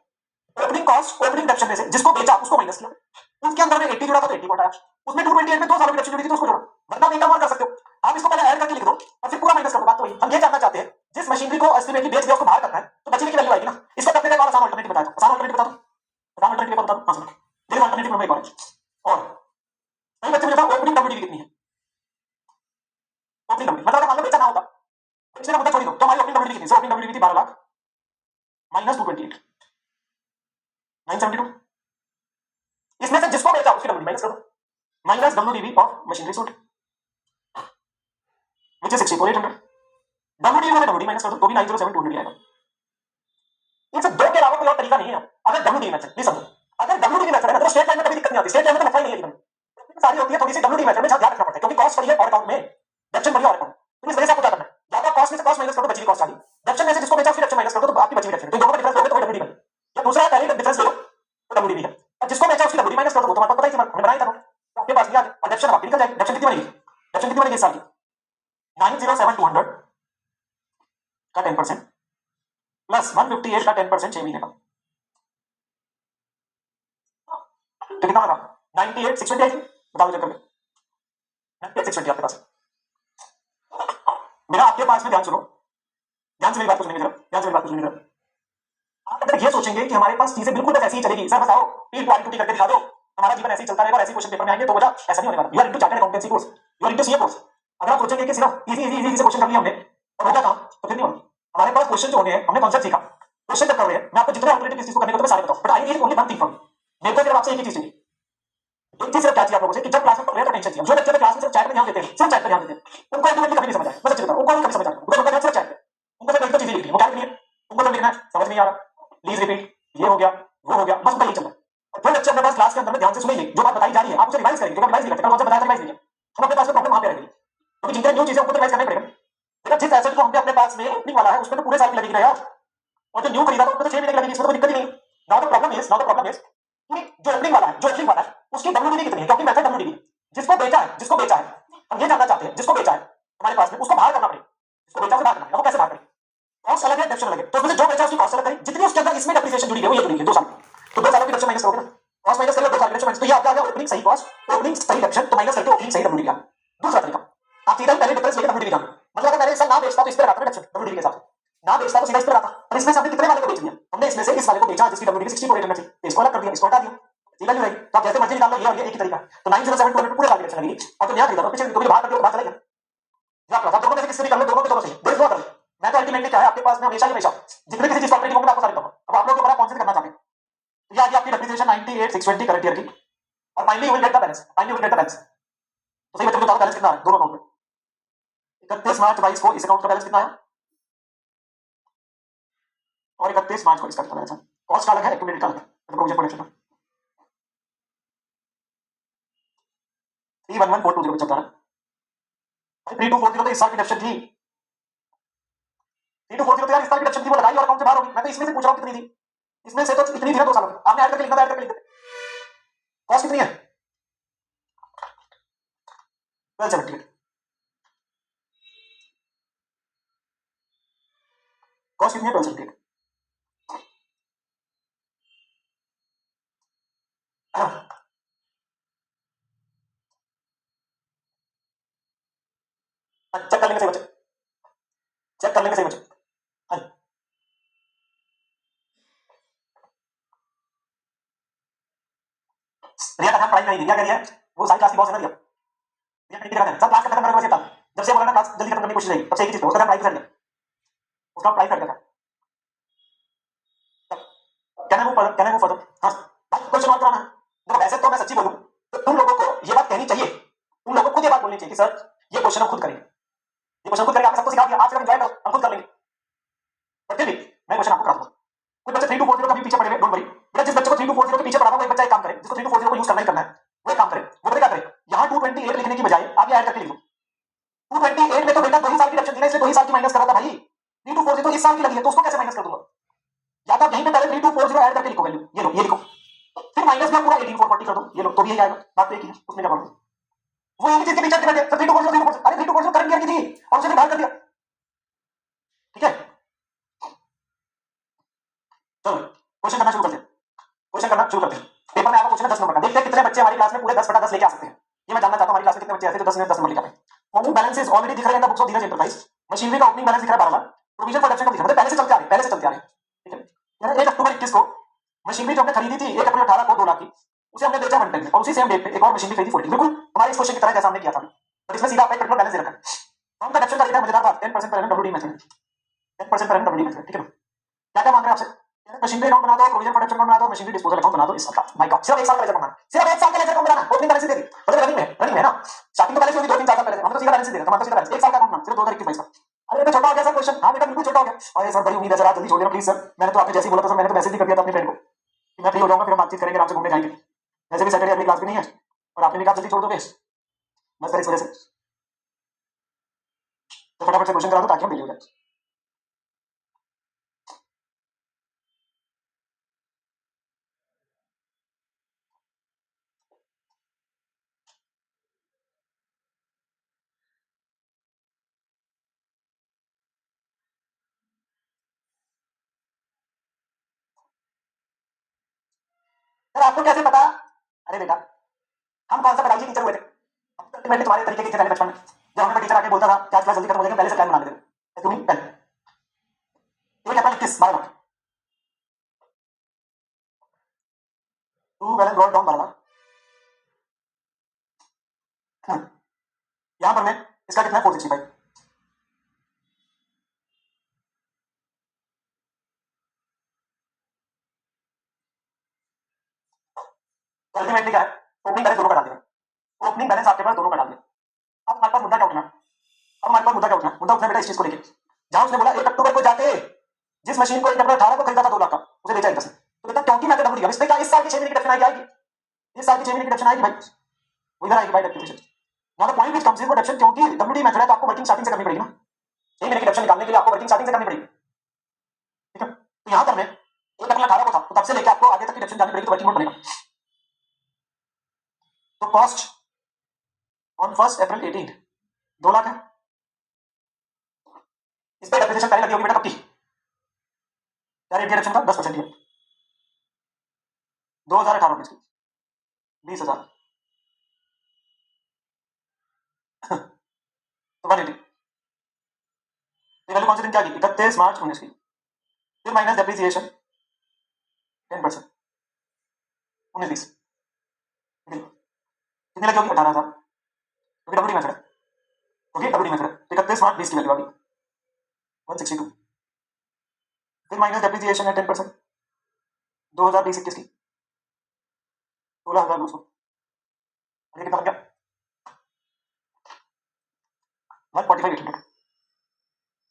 Speaker 1: ओपनिंग कॉस्ट, ओपनिंग डेप्रिसिएशन में से जिसको बेचा उसको माइनस किया, उसके अंदर में 80 जुड़ा था तो 80 आया, उसमें 228 में 2 सालों की डेप्रिसिएशन जुड़ी थी तो उसको जोड़ा, वरना आप एक काम और कर सकते हो, आप इसको पहले ऐड करके लिख दो और फिर पूरा माइनस कर दो। बात तो वही, हम ये जानना चाहते हैं जिस मशीनरी को एस्टिमेटली बेच दिया उसको बाहर करना है तो बचने की वैल्यू आएगी ना। इसको करने का और आसान अल्टरनेटिव बताया, आसान अल्टरनेटिव बता दो, आसान अल्टरनेटिव बता दो। हां सुनो, देखो अल्टरनेटिव नंबर 1 और नहीं बच्चे मुझे बताओ ओपनिंग डब्ल्यूडीवी कितनी है? ओपनिंग डब्ल्यूडीवी मतलब अगर मान लो बेचा ना होता, बेचने का मुद्दा छोड़ दो, तो हमारी ओपनिंग डब्ल्यूडीवी कितनी? ओपनिंग डब्ल्यूडीवी थी 12 लाख माइनस 228 972, इसमें से जिसको बेचा उसकी डब्ल्यूडीवी माइनस कर दो, minus WDV of machinery sold which is 64,800, WDV में डब्ल्यूडीवी माइनस कर दो तो भी 907,200 आएगा। इन सब दो के अलावा कोई और तरीका नहीं है। अगर डब्ल्यूडीवी मेथड नहीं समझो, अगर डब्ल्यूडीवी मेथड है ना तो स्टेट लाइन में कभी दिक्कत नहीं आती, स्टेट लाइन में तो लिखा ही नहीं है एकदम सारी होती है, थोड़ी सी डब्ल्यूडीवी मेथड में ध्यान रखना पड़ता है क्योंकि कॉस्ट पड़ी है और अकाउंट में डेप्रिसिएशन पड़ी है और अकाउंट, तो इस वजह से आपको क्या करना है, या तो कॉस्ट में से कॉस्ट माइनस कर दो, बची हुई कॉस्ट आ गई, डेप्रिसिएशन में से जिसको बेचा उसकी डेप्रिसिएशन माइनस कर दो तो आपकी बची हुई डेप्रिसिएशन, तो दोनों का डिफरेंस लोगे तो डब्ल्यूडीवी बने, या दूसरा है पहले डिफरेंस लो तो डब्ल्यूडीवी है, और जिसको बेचा उसकी डब्ल्यूडीवी माइनस कर दो तो तुम्हारे पास पता ही था, हमने बनाया था। आपके पास नहीं आ और डेप्शन आपकी निकल जाएगी। डेप्शन कितनी बनेगी? डेप्शन कितनी बनेगी इस साल की? 907,200 का 10% प्लस 158 का 10% 6 महीने का, तो कितना होगा? 98,620 आएगी। बताओ चेक करके। 98,620 आपके पास। मेरा आपके पास में, ध्यान सुनो, ध्यान से मेरी बात को सुनिए जरा, ध्यान से मेरी बात को सुनिए जरा। आप अगर ये सोचेंगे कि हमारे पास चीजें बिल्कुल बस ऐसी ही चलेगी, सर बताओ पी क्वालिटी करके दिखा दो, हमारा जीवन ऐसे ही चलता रहेगा और ऐसे क्वेश्चन पेपर में आएंगे, तो वजह ऐसा नहीं होने वाला। You are into chartered accountancy course, you are into CA course. अगर आप सोचेंगे कि सिर्फ इजी इजी इजी से क्वेश्चन कर लिए हमने और हो गया काम, तो फिर नहीं होगा। हमारे पास क्वेश्चन जो होने हैं, हमने कॉन्सेप्ट सीखा, क्वेश्चन जब कर रहे हैं, मैं आपको जितने ऑल्टरनेटिव इस चीज को करने को तो मैं सारे बताऊं, but I need only one thing from you. मेरे को सिर्फ आपसे एक ही चीज चाहिए। एक चीज सिर्फ क्या चाहिए आप लोगों से कि जब क्लास में पढ़ रहे हैं तो टेंशन चाहिए। जो बच्चे क्लास में सिर्फ चैट पे ध्यान देते हैं, सिर्फ चैट पे ध्यान देते हैं, उनको अल्टीमेटली कभी नहीं समझ आएगा। मैं सच्ची बता रहा हूं, उनको कभी समझ आएगा, उनको ध्यान सिर्फ चैट पे, उनको सिर्फ एक दो चीजें लिखनी है, वो क्या लिखनी है? उनको जो लिखना है समझ नहीं आ रहा, प्लीज रिपीट, ये हो गया वो हो गया, बस उनका यही चल रहा है। और जो बच्चे अपने पास क्लास के अंदर में ध्यान से सुनेंगे, जो बात बताई जा रही है, आप उसे रिवाइज करेंगे, रिवाइज नहीं करते, कल बताया रिवाइज नहीं किया, हम अपने पास में प्रॉब्लम वहां पे रहेगी, क्योंकि जिनके न्यू चीजें उनको रिवाइज करना ही पड़ेगा। लेकिन जिस एसेट को हमने अपने पास में ओपनिंग वाला है, उसमें तो पूरे साल की लगेगी ना यार, और जो न्यू खरीदा था उसमें तो 6 महीने की लगेगी, इसमें तो कोई दिक्कत ही नहीं। नाउ द प्रॉब्लम इज कि जो ओपनिंग वाला है, जो ओपनिंग वाला है उसकी डब्ल्यूडीवी कितनी है, क्योंकि मेथड डब्ल्यूडीवी है। जिसको बेचा है, जिसको बेचा है, हम ये जानना चाहते हैं, जिसको बेचा है हमारे पास में, उसको बाहर करना पड़ेगा, जिसको बेचा उसे बाहर करना है, वो कैसे बाहर करें? कॉस्ट अलग है, डेप्शन अलग है, तो उसमें से जो बेचा उसकी कॉस्ट अलग करी, जितनी उसके अंदर इसमें डेप्रिसिएशन जुड़ी है वो ये जुड़ी है 2 साल की, तो 2 सालों की डेप्शन माइनस करोगे ना, कॉस्ट माइनस करोगे 2 साल की डेप्शन, तो ये आपका आ गया ओपनिंग सही कॉस्ट, ओपनिंग सही डेप्शन, तो माइनस करके ओपनिंग सही डब्ल्यूडीवी आ गया। दूसरा तरीका, आप सीधा पहले डिफरेंस लेके डब्ल्यूडीवी जानो, मतलब अगर मैंने इस साल ना बेचता तो इस पे लगाता ना डेप्शन डब्ल्यूडीवी के हिसाब से, ना बेचता तो सीधा इस पे लगाता, और इसमें से हमने कितने वाले को बेच दिया? हमने इसमें से इस वाले को बेचा जिसकी डब्ल्यूडीवी 64,800 थी, तो इसको अलग कर दिया, इसको हटा दिया, सीधा नहीं रहेगी। तो आप जैसे मर्जी निकाल लो, ये और ये एक ही तरीका है। तो 907,200 पूरे साल की डेप्शन लगेगी, और जो नया खरीदा था पीछे तो बाहर कर दिया, बाहर चलेगा। आप दोनों में से किसी भी कर लो, दोनों के दोनों सही, देख लो। मैं तो अल्टीमेटली क्या है आपके पास में हमेशा ही हमेशा जितने किसी चीज ऑपरेटिंग होंगे मैं आपको सारे बताऊंगा। अब आप लोग के ऊपर कौन से करना चाहते हैं, तो ये आ गई आपकी डेप्रिसिएशन 98,620 करंट ईयर की, और finally you will get the balance, finally you will get the balance. तो सही बच्चों को बताओ बैलेंस कितना है दोनों अकाउंट में? 31 मार्च 22 को इस अकाउंट का बैलेंस कितना है, और 31 मार्च को इसका कितना बैलेंस है? कॉस्ट का अलग है, एक्टिविटी का अलग है, प्रोविजन प्रोडक्शन का 311,420 पे चलता है। 3240 तो इस साल की डेप्शन थी, 3240 तो यार इस साल की डेप्शन थी, वो लगाई और अकाउंट से बाहर होगी। मैं तो इसमें से पूछ रहा हूँ कितनी थी, इसमें से तो इतनी थी ना 2 सालों की, आपने ऐड करके लिखना था, ऐड करके लिख देते। कॉस्ट कितनी है? 1278। कॉस्ट कितनी है? 1278। चेक कर लेंगे सही बच्चे, चेक कर लेंगे सही बच्चे। हाँ, रिया का पढ़ाई नहीं, रिया कह रही है वो सारी क्लास की बॉस है ना रिया, रिया नहीं दिखा सब क्लास खत्म करने के बाद था, जब से बोला ना क्लास जल्दी खत्म करने की कोशिश रहेगी, तब से एक ही चीज उसका पढ़ाई कर लिया, उसका पढ़ाई कर दिया। कहना वो पढ़, कहना वो पढ़ो। हाँ भाई क्वेश्चन और कराना है। देखो वैसे तो मैं सच्ची बोलूं तो तुम लोगों को ये बात कहनी चाहिए, तुम लोगों को खुद ये बात बोलनी चाहिए कि सर ये क्वेश्चन हम खुद करेंगे, ये क्वेश्चन खुद करेंगे, आपने सबको सिखा दिया, आज से एंजॉय करो, हम खुद कर लेंगे। बट फिर भी मैं क्वेश्चन आपको करा दूंगा। कुछ बच्चे 3240 कभी पीछे पड़े हुए, डोंट वरी बेटा, जिस बच्चे को 3240 के पीछे पड़ा हुआ वो एक बच्चा एक काम करे, जिसको 3240 को यूज करना ही करना है, वो एक काम करे, वो पता क्या करे, यहाँ 228 लिखने की बजाय आप ये ऐड करके लिख दो। 228 में तो बेटा 2 ही साल की डेप्शन थी ना, इसलिए 2 ही साल की माइनस करा था भाई, 3240 तो इस साल की लगी है, तो उसको कैसे माइनस कर दूंगा? या तो आप यहीं पे पहले 3240 ऐड करके लिखो वैल्यू, ये लो, ये लिखो, फिर माइनस में पूरा 18440 कर दो, ये लो, तो भी यही आएगा, बात तो एक ही है, उसमें क्या प्रॉब्लम? वो एक ही चीज के पीछे बैठे, तो 3240 अरे 3240 करंट ईयर की थी और उसे बाहर कर दिया, ठीक है। चलो क्वेश्चन करना शुरू करते हैं, क्वेश्चन करना शुरू करते हैं। पेपर में आपका क्वेश्चन है 10 नंबर का, देखते हैं कितने बच्चे हमारी क्लास में पूरे 10/10 लेके आ सकते हैं। ये मैं जानना चाहता हूं हमारी क्लास में कितने बच्चे ऐसे जो 10 में 10 नंबर लेके आते हैं। ओपनिंग बैलेंस इज ऑलरेडी दिख रहा है in the books of Dheeraj enterprise, machinery का ओपनिंग बैलेंस दिख रहा है 12 लाख, प्रोविजन फॉर डेप्शन का दिख रहा है, पहले से चलते आ रहे हैं, पहले से चलते आ रहे हैं, ठीक है। यार 1 अक्टूबर 21 को मशीनरी जो हमने खरीदी थी 1 अप्रैल 18 को 2 लाख की, उसे हमने बेचा 1 10 में, और उसी सेम डेट पे एक और मशीनरी खरीदी 40, बिल्कुल हमारे इस क्वेश्चन की तरह जैसा हमने किया था, बट इसमें सीधा आपका एक पर्टिकुलर बैलेंस दे रखा है। फॉर्म का डेप्शन का देखा है, मजेदार बात 10% per annum WD method, 10% per annum WD method, ठीक है। क्या क्या मांग रहे हैं आपसे? मशीनरी अकाउंट बना दो, प्रोविजन फॉर डेप्शन अकाउंट बना दो, मशीनरी डिस्पोजल अकाउंट बना दो इस साल का, माय गॉड सिर्फ 1 साल का लेजर बनाना, सिर्फ 1 साल का लेजर अकाउंट बनाना, ओपनिंग बैलेंस दे दी, मतलब रनिंग में है ना, स्टार्टिंग तो बैलेंस होगी 2 3 4 साल पहले, हम तो सीधा बैलेंस दे रहे हैं, हम तो सीधा बैलेंस 1 साल का अकाउंट सिर्फ 2021 का। अरे बेटा छोटा हो गया सर क्वेश्चन, हाँ बेटा बिल्कुल छोटा हो गया, अरे सर बड़ी उम्मीद है सर, आप जल्दी छोड़ देना प्लीज सर, मैंने तो आपने जैसे ही बोला था सर, मैंने तो मैसेज भी कर दिया था अपनी फ्रेंड को कि मैं फ्री हो जाऊंगा, फिर हम बातचीत करेंगे, आराम से घूमने जाएंगे, वैसे भी सैटरडे अगली क्लास भी नहीं है, और आपने भी कहा जल्दी छोड़ दोगे, बस सर इस वजह से तो फटाफट से क्वेश्चन करा दो ताकि हम बिजी हो जाए। सर आपको कैसे पता? अरे बेटा हम कौन सा पढ़ाई टीचर हुए थे? हम तो अल्टीमेटली तुम्हारे तरीके के थे पहले बचपन में, जब हमें टीचर आके बोलता था कि आज क्लास जल्दी खत्म हो जाएगी, पहले से प्लान बना लेते थे। तुम ही पहले एक April 21 12 lakh, to balance brought down 12 lakh. यहाँ पर मैं इसका कितना है 465। अल्टीमेटली क्या है, ओपनिंग बैलेंस दोनों का डाल दिया, ओपनिंग बैलेंस आपके पास दोनों का डाल दिया। अब हमारे पास मुद्दा क्या उठना? अब हमारे पास मुद्दा क्या उठना? मुद्दा उठना बेटा इस चीज को लेके, जहां उसने बोला 1 अक्टूबर को जाके जिस मशीन को 1 अप्रैल 18 को खरीदा था 2 लाख का, उसे बेचा 10 में। तो बेटा क्योंकि मैं डबल दिया, इसमें क्या इस साल की 6 महीने की डिडक्शन आएगी? इस साल की 6 महीने की डिडक्शन आएगी भाई, वो इधर आएगी भाई deduction. Now the point which comes in deduction, क्योंकि डब्ल्यूडी मेथड है तो आपको वर्किंग स्टार्टिंग से करनी पड़ेगी ना, 6 महीने की डिडक्शन निकालने के लिए आपको वर्किंग स्टार्टिंग से करनी पड़ेगी, ठीक है? तो यहां पर मैं 1 अप्रैल 18 को था, तो तब से लेके आपको आगे तक की डिडक्शन जानी पड़ेगी, तो वर्किंग मोड बनेगा। तो कॉस्ट ऑन 1 अप्रैल 18 2 लाख है। इस पे डेप्रिसिएशन पहले लगी होगी बेटा, कब की? क्या रेट डिडक्शन का? 10% ही है, 2018 में इसकी 20,000 तो 180। वैल्यू कौन से दिन क्या की? 31 मार्च 19 की, फिर माइनस डेप्रिसिएशन 10%, 19 20 कितनी लगी होगी? 18,000, क्योंकि डब्ल्यूडी मेथड है, क्योंकि डब्ल्यूडी मेथड है। 31 मार्च 20 की वैल्यू आ गई 162, फिर माइनस डेप्रिसिएशन है 10%, 2020-21 की 16,200, ये कितना बन गया? 145,800।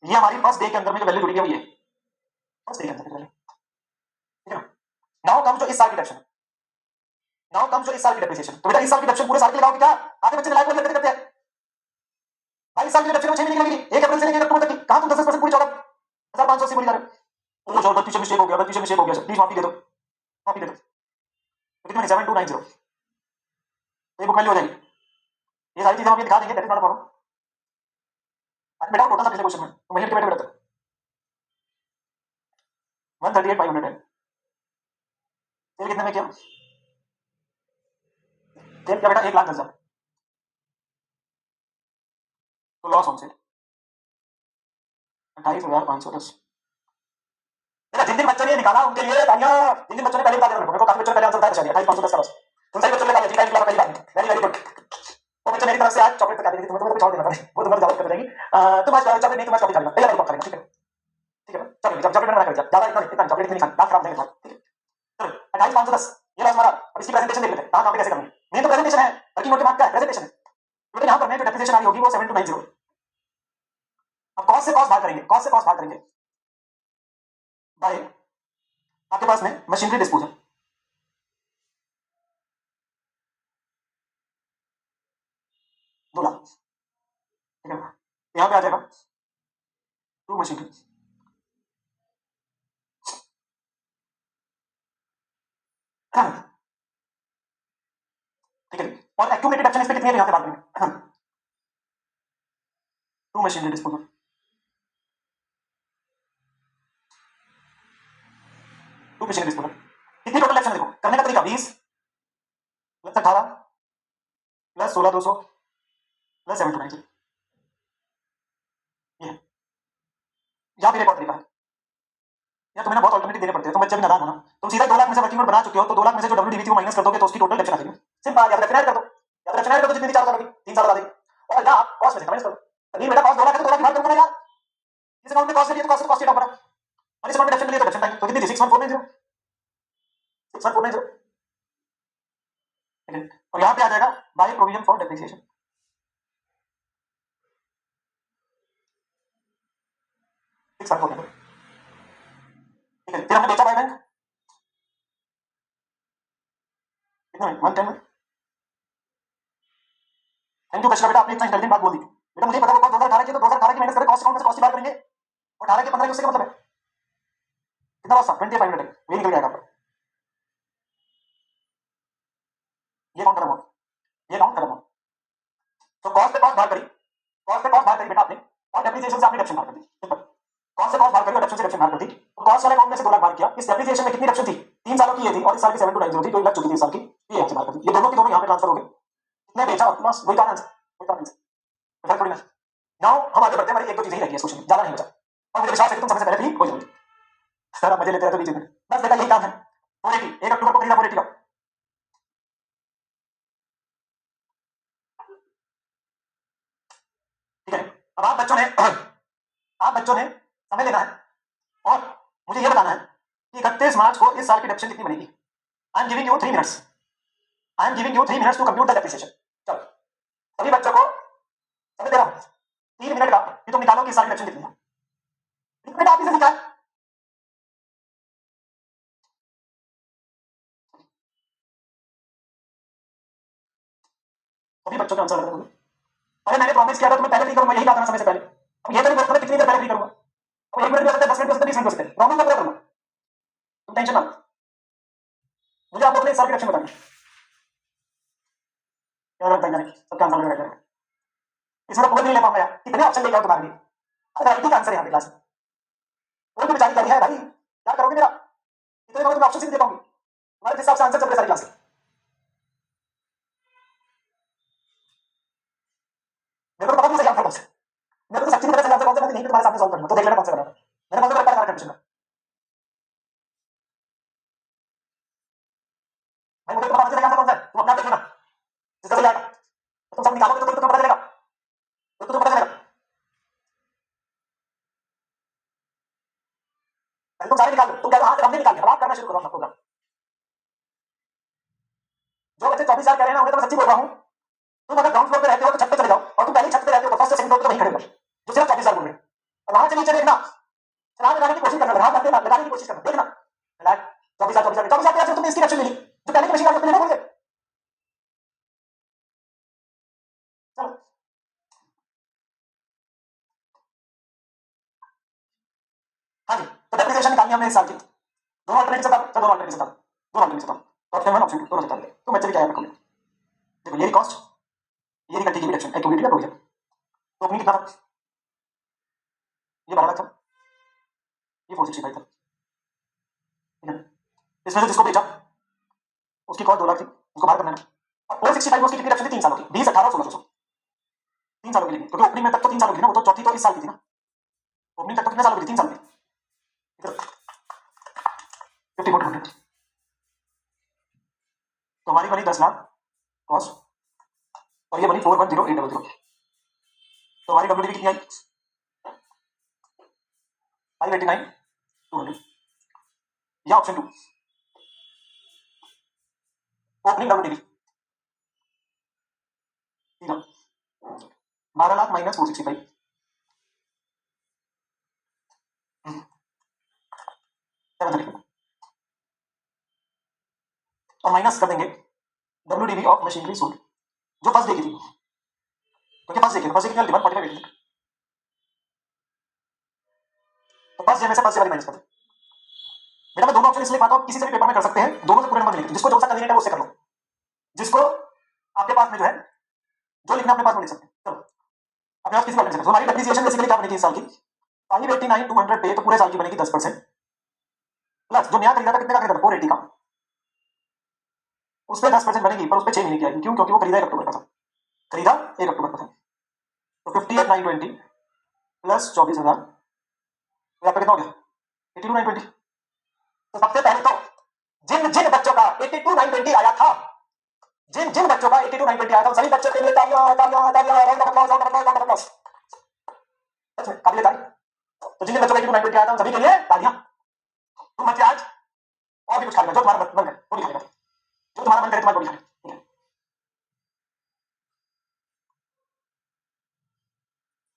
Speaker 1: ये हमारी फर्स्ट डे के अंदर में जो वैल्यू जुड़ी है वो ये फर्स्ट डे के अंदर की वैल्यू, ठीक है? नाउ कम जो इस साल की डिडक्शन, नाउ कम जो इस साल की डेप्रिसिएशन। तो बेटा इस साल की डिडक्शन पूरे साल की लगाओगे क्या? आधे बच्चे लाइफ में करते हैं भाई, इस साल की डिडक्शन में 6 महीने की लगेगी, 1 अप्रैल से लेकर 1 अक्टूबर तक की। कहां तुम 10% पूरी 14,580 बोली जा रहे हो? वो जो गलती से मिस्टेक हो गया, गलती से मिस्टेक हो गया, प्लीज माफी दे दो, माफी दे दो। तो कितना 7290, तो ये बुक वैल्यू हो जाएगी। ये सारी चीजें हम अभी दिखा देंगे, that is not a problem. आज बेटा टोटल था पिछले क्वेश्चन में, तो वही बैठे बैठे 138,510। तेल कितने में किया? तेल क्या बेटा 1,10,000, तो लॉस ऑन सेल 28,510। बेटा जिन जिन बच्चों ने निकाला उनके लिए तालियां, जिन जिन बच्चों ने पहले बता दिया, मेरे को काफी बच्चों ने पहले आंसर बता दिया 28,510 का लॉस। तुम सही बच्चों ने निकाला, ठीक है, पहली बात वेरी वेरी गुड। वो बच्चे मेरी तरफ से आज चॉकलेट खा देंगे, तुम्हें कुछ और देना पड़ेगा, वो तुम्हारी दावत कर देंगी। तुम आज चॉकलेट नहीं, तुम आज कॉफी खा लेना, पहले बार खा लेना, ठीक है? ठीक है, चॉकलेट चॉकलेट में कर दिया, ज्यादा इतना चॉकलेट नहीं खाना, दांत खराब नहीं करना, ठीक है? चलो 28,510 ये लॉस हमारा। अब इसकी प्रेजेंटेशन देख लेते हैं, कहां पे कैसे करनी है। मेन तो प्रेजेंटेशन है, वर्किंग नोट के बाद क्या है? प्रेजेंटेशन है। तो यहां पर मैं जो डेप्रिसिएशन आ रही होगी वो 7290। अब कॉस्ट से कॉस्ट भाग करेंगे, कॉस्ट से कॉस्ट भाग करेंगे बाय आपके पास में मशीनरी डिस्पोजल, 2 लाख, ठीक है? यहां पे आ जाएगा टू मशीनरी, ठीक है? और एक्यूमुलेटेड एक्शन इस पे कितनी है, यहां पे बात करेंगे। To machinery disposal, to machinery disposal कितनी टोटल एक्शन देखो, करने का तरीका 20 प्लस 18 प्लस 16,200 प्लस 7,290, ये यहां पे एक और तरीका है। यार तुम्हें ना बहुत ऑल्टरनेटिव देने पड़ते हैं, तुम बच्चे भी नादान हो ना, तुम सीधा 2 लाख में से वर्किंग नोट बना चुके हो, तो 2 लाख में से जो डब्ल्यूडीवी थी वो माइनस कर दोगे तो उसकी टोटल एक्शन आ जाएगी। सिंपल, या तो रेफिनाइट कर दो, या तो रेफिनाइट कर दो, जितनी 4 साल होगी 3 साल बाद आएगी। और या आप कॉस्ट में से माइनस कर दो। अभी बेटा कॉस्ट 2 लाख है तो 2 लाख डिवाइड करूंगा ना यार, इस अकाउंट में कॉस्ट है तो कॉस्ट कॉस्ट डाउन करा, और इस अकाउंट में डिडक्शन के लिए तो डिडक्शन टाइम, तो कितनी थी 61490, 61490, ठीक है? और यहां पे आ जाएगा बाय प्रोविजन फॉर डेप्रिसिएशन, 61490, ठीक है? फिर हमने बेचा बाय बैंक कितने में? 110 में। थैंक यू कशिका बेटा, आपने इतना इंटेलिजेंट बात बोल दी बेटा। मुझे पता है कॉस्ट 2018 की, तो 2018 की माइनस करें कॉस्ट अकाउंट में से कॉस्ट की बात करेंगे, और 18 के 15 के उससे क्या मतलब है? कितना लॉस था? 2500, ये निकल जाएगा आपका, ये काउंट खत्म हो, ये काउंट खत्म हो। तो कॉस्ट से कॉस्ट भाग करी, कॉस्ट से कॉस्ट भाग करी बेटा आपने, और डेप्रिसिएशन से आपने डिडक्शन भाग कर दी, सिंपल। कॉस्ट से कॉस्ट भाग करी और डिडक्शन से डिडक्शन भाग कर दी, तो कॉस्ट वाले अकाउंट में से 2 लाख भाग किया, इस डेप्रिसिएशन में कितनी डिडक्शन थी? 3 सालों की ये थी और इस साल की 7290 थी, जो लग चुकी थी इस साल की, ये यहाँ से बाहर कर दी, ये दोनों की दोनों यहाँ पे ट्रांसफर हो गए, कितने बेचा बस वही कारण वही कारण फर्क थोड़ी ना। नाउ हम आगे बढ़ते हैं, हमारी एक दो चीजें ही रही है इस क्वेश्चन में, ज्यादा नहीं बचा, और मुझे विश्वास है कि तुम समय से पहले फ्री हो जाओगे। सर आप मजे लेते रहते हो बीच में, बस बेटा यही काम है। 480 1 अक्टूबर को खरीदा 480 का, ठीक है। अब आप बच्चों ने समय लेना है और मुझे ये बताना है कि 31 मार्च को इस साल की डेप्रिसिएशन कितनी बनेगी। I am giving you 3 minutes, I am giving you 3 minutes to compute the depreciation. चलो सभी बच्चों को समय दे रहा हूं 3 मिनट का, कि तुम निकालो कि इस साल की डेप्रिसिएशन कितनी है। बेटा आप इसे निकाल, सभी बच्चों के आंसर लग रहे हैं। अरे मैंने प्रॉमिस किया था तुम्हें पहले फ्री करूंगा, यही बात है ना समय से पहले। अब ये तो नहीं बोलता कितनी देर पहले फ्री करूंगा, अब 1 मिनट भी हो सकता है, 10 मिनट भी हो सकता है, 20 मिनट भी हो सकता है, प्रॉमिस मैं पूरा करूंगा, तुम टेंशन ना लो। मुझे आपको अपने इस साल की डेप्रिसिएशन बतानी है, क्या लगता है सबका आंसर लग रहा है। इसमें कोई नहीं ले पाऊंगा यार, कितने ऑप्शन लेके आओ तुम्हारे लिए, अरे राइटिंग आंसर यहाँ पे क्लास में, कोई भी बेचारी करी है भाई, क्या करोगे मेरा, इतने लोग तुम्हें ऑप्शन ही नहीं दे पाऊंगी, तुम्हारे हिसाब से आंसर चल रहे सारी क्लास में। मेरे को पता नहीं सही आंसर कौन सा, मेरे को तो सच्ची नहीं पता सही आंसर कौन सा, मैं नहीं तुम्हारे सामने सॉल्व करूंगा, तो देख लेना कौन सा बराबर। मैंने कौन सा करेक्ट करा कंफ्यूजन में भाई, मुझे तो पता चलेगा आंसर कौन सा है, तुम अपना देखो ना, जिसका चल जाएगा तुम सब निकालोगे तो तुम्हें पता चलेगा, तो तुम्हें पता चलेगा, पहले तुम सारे निकाल लो, तुम कह रहे हो हाँ हमने निकाल लिया, अब आप करना शुरू करो अपना प्रोग्राम। जो बच्चे 24 कह रहे हैं ना, उन्हें तो मैं सच्ची बोल रहा हूँ, तुम अगर ग्राउंड फ्लोर पे रहते हो तो छत पे चले जाओ, और तुम पहले छत पे रहते हो तो फर्स्ट से सेकंड फ्लोर पे वहीं खड़े हो, जो सिर्फ 24 बोल रहे हैं, और वहां से नीचे देखना, छलांग लगाने की कोशिश करना, लगाने की कोशिश करना, देखना 24 तुमने इसकी रक्षा मिली, जो पहले की मशीन आपको लेना बोल, चलो हाँ जी। तो डेप्रिसिएशन निकालनी हमने इस साल की, दोनों अल्टरनेटिव बता दो, दोनों अल्टरनेटिव बता दो, दोनों अल्टरनेटिव बता दो, ऑप्शन 1 ऑप्शन 2 दोनों बता दो, तो बच्चे भी क्या याद रखोगे। देखो ये कॉस्ट, ये निकलती है रिडक्शन एक्टिविटी का प्रोविजन, तो अपनी कितना था, ये 12 लाख था, ये 465 था, ठीक है। इसमें से जिसको बेचा उसकी कॉस्ट 2 लाख थी, उसको बाहर करना है, और 465 उसकी कितनी रिडक्शन थी 3 सालों की, 20 18 16 3 सालों के लिए, क्योंकि ओपनिंग में तक तो 3 सालों की ना, वो तो चौथी तो इस साल की थी ना, ओपनिंग तक तो कितने सालों की थी 3 साल की, 54 तो हमारी बनी 10 लाख कॉस्ट, और ये बनी 410800, तो हमारी डब्ल्यूडीवी कितनी आई 589 200, या option 2 opening WDV 12 lakh minus 465, और माइनस कर देंगे डब्ल्यूडीवी ऑफ मशीनरी सोल्ड, जो फर्स्ट डे की थी, क्योंकि फर्स्ट डे की फर्स्ट डे कितनी 145, तो फर्स्ट डे में से फर्स्ट डे वाली माइनस कर दो। बेटा मैं दोनों ऑप्शन इसलिए पाता हूं, किसी से भी पेपर में कर सकते हैं, दोनों से पूरे नंबर मिलेंगे, जिसको जो सा कन्वीनियंट है वो उससे कर लो, जिसको आपके पास में जो है, जो लिखना अपने पास में लिख सकते हैं। चलो अपने पास किसी वाले में हमारी डेप्रिसिएशन बेसिकली क्या बनेगी इस साल की 589 200 पे, तो पूरे साल की बनेगी 10%, प्लस जो नया खरीदा था कितने का खरीदा था 480 का, उस पर 10% बनेगी, पर उस पर 6 महीने की आएगी, क्यों, क्योंकि वो खरीदा 1 अक्टूबर का था, खरीदा 1 अक्टूबर का था, तो 58,920 प्लस 24,000, तो आपका कितना हो गया 82,920। तो सबसे पहले तो जिन जिन बच्चों का 82,920 आया था, जिन जिन बच्चों का 82,920 आया था, सभी बच्चों के लिए तालियां तालियां तालियां, round of applause, round of applause, round of applause, सच में काबिल ताली। तो जिन जिन बच्चों का 82,920 आया था सभी के लिए तालियां। तुम बच्चे आज और भी कुछ खा लेगा, जो तुम्हारा मन करे वो भी खाएगा, जो तुम्हारा मन करे तुम्हारा बॉडी खाए, ठीक है।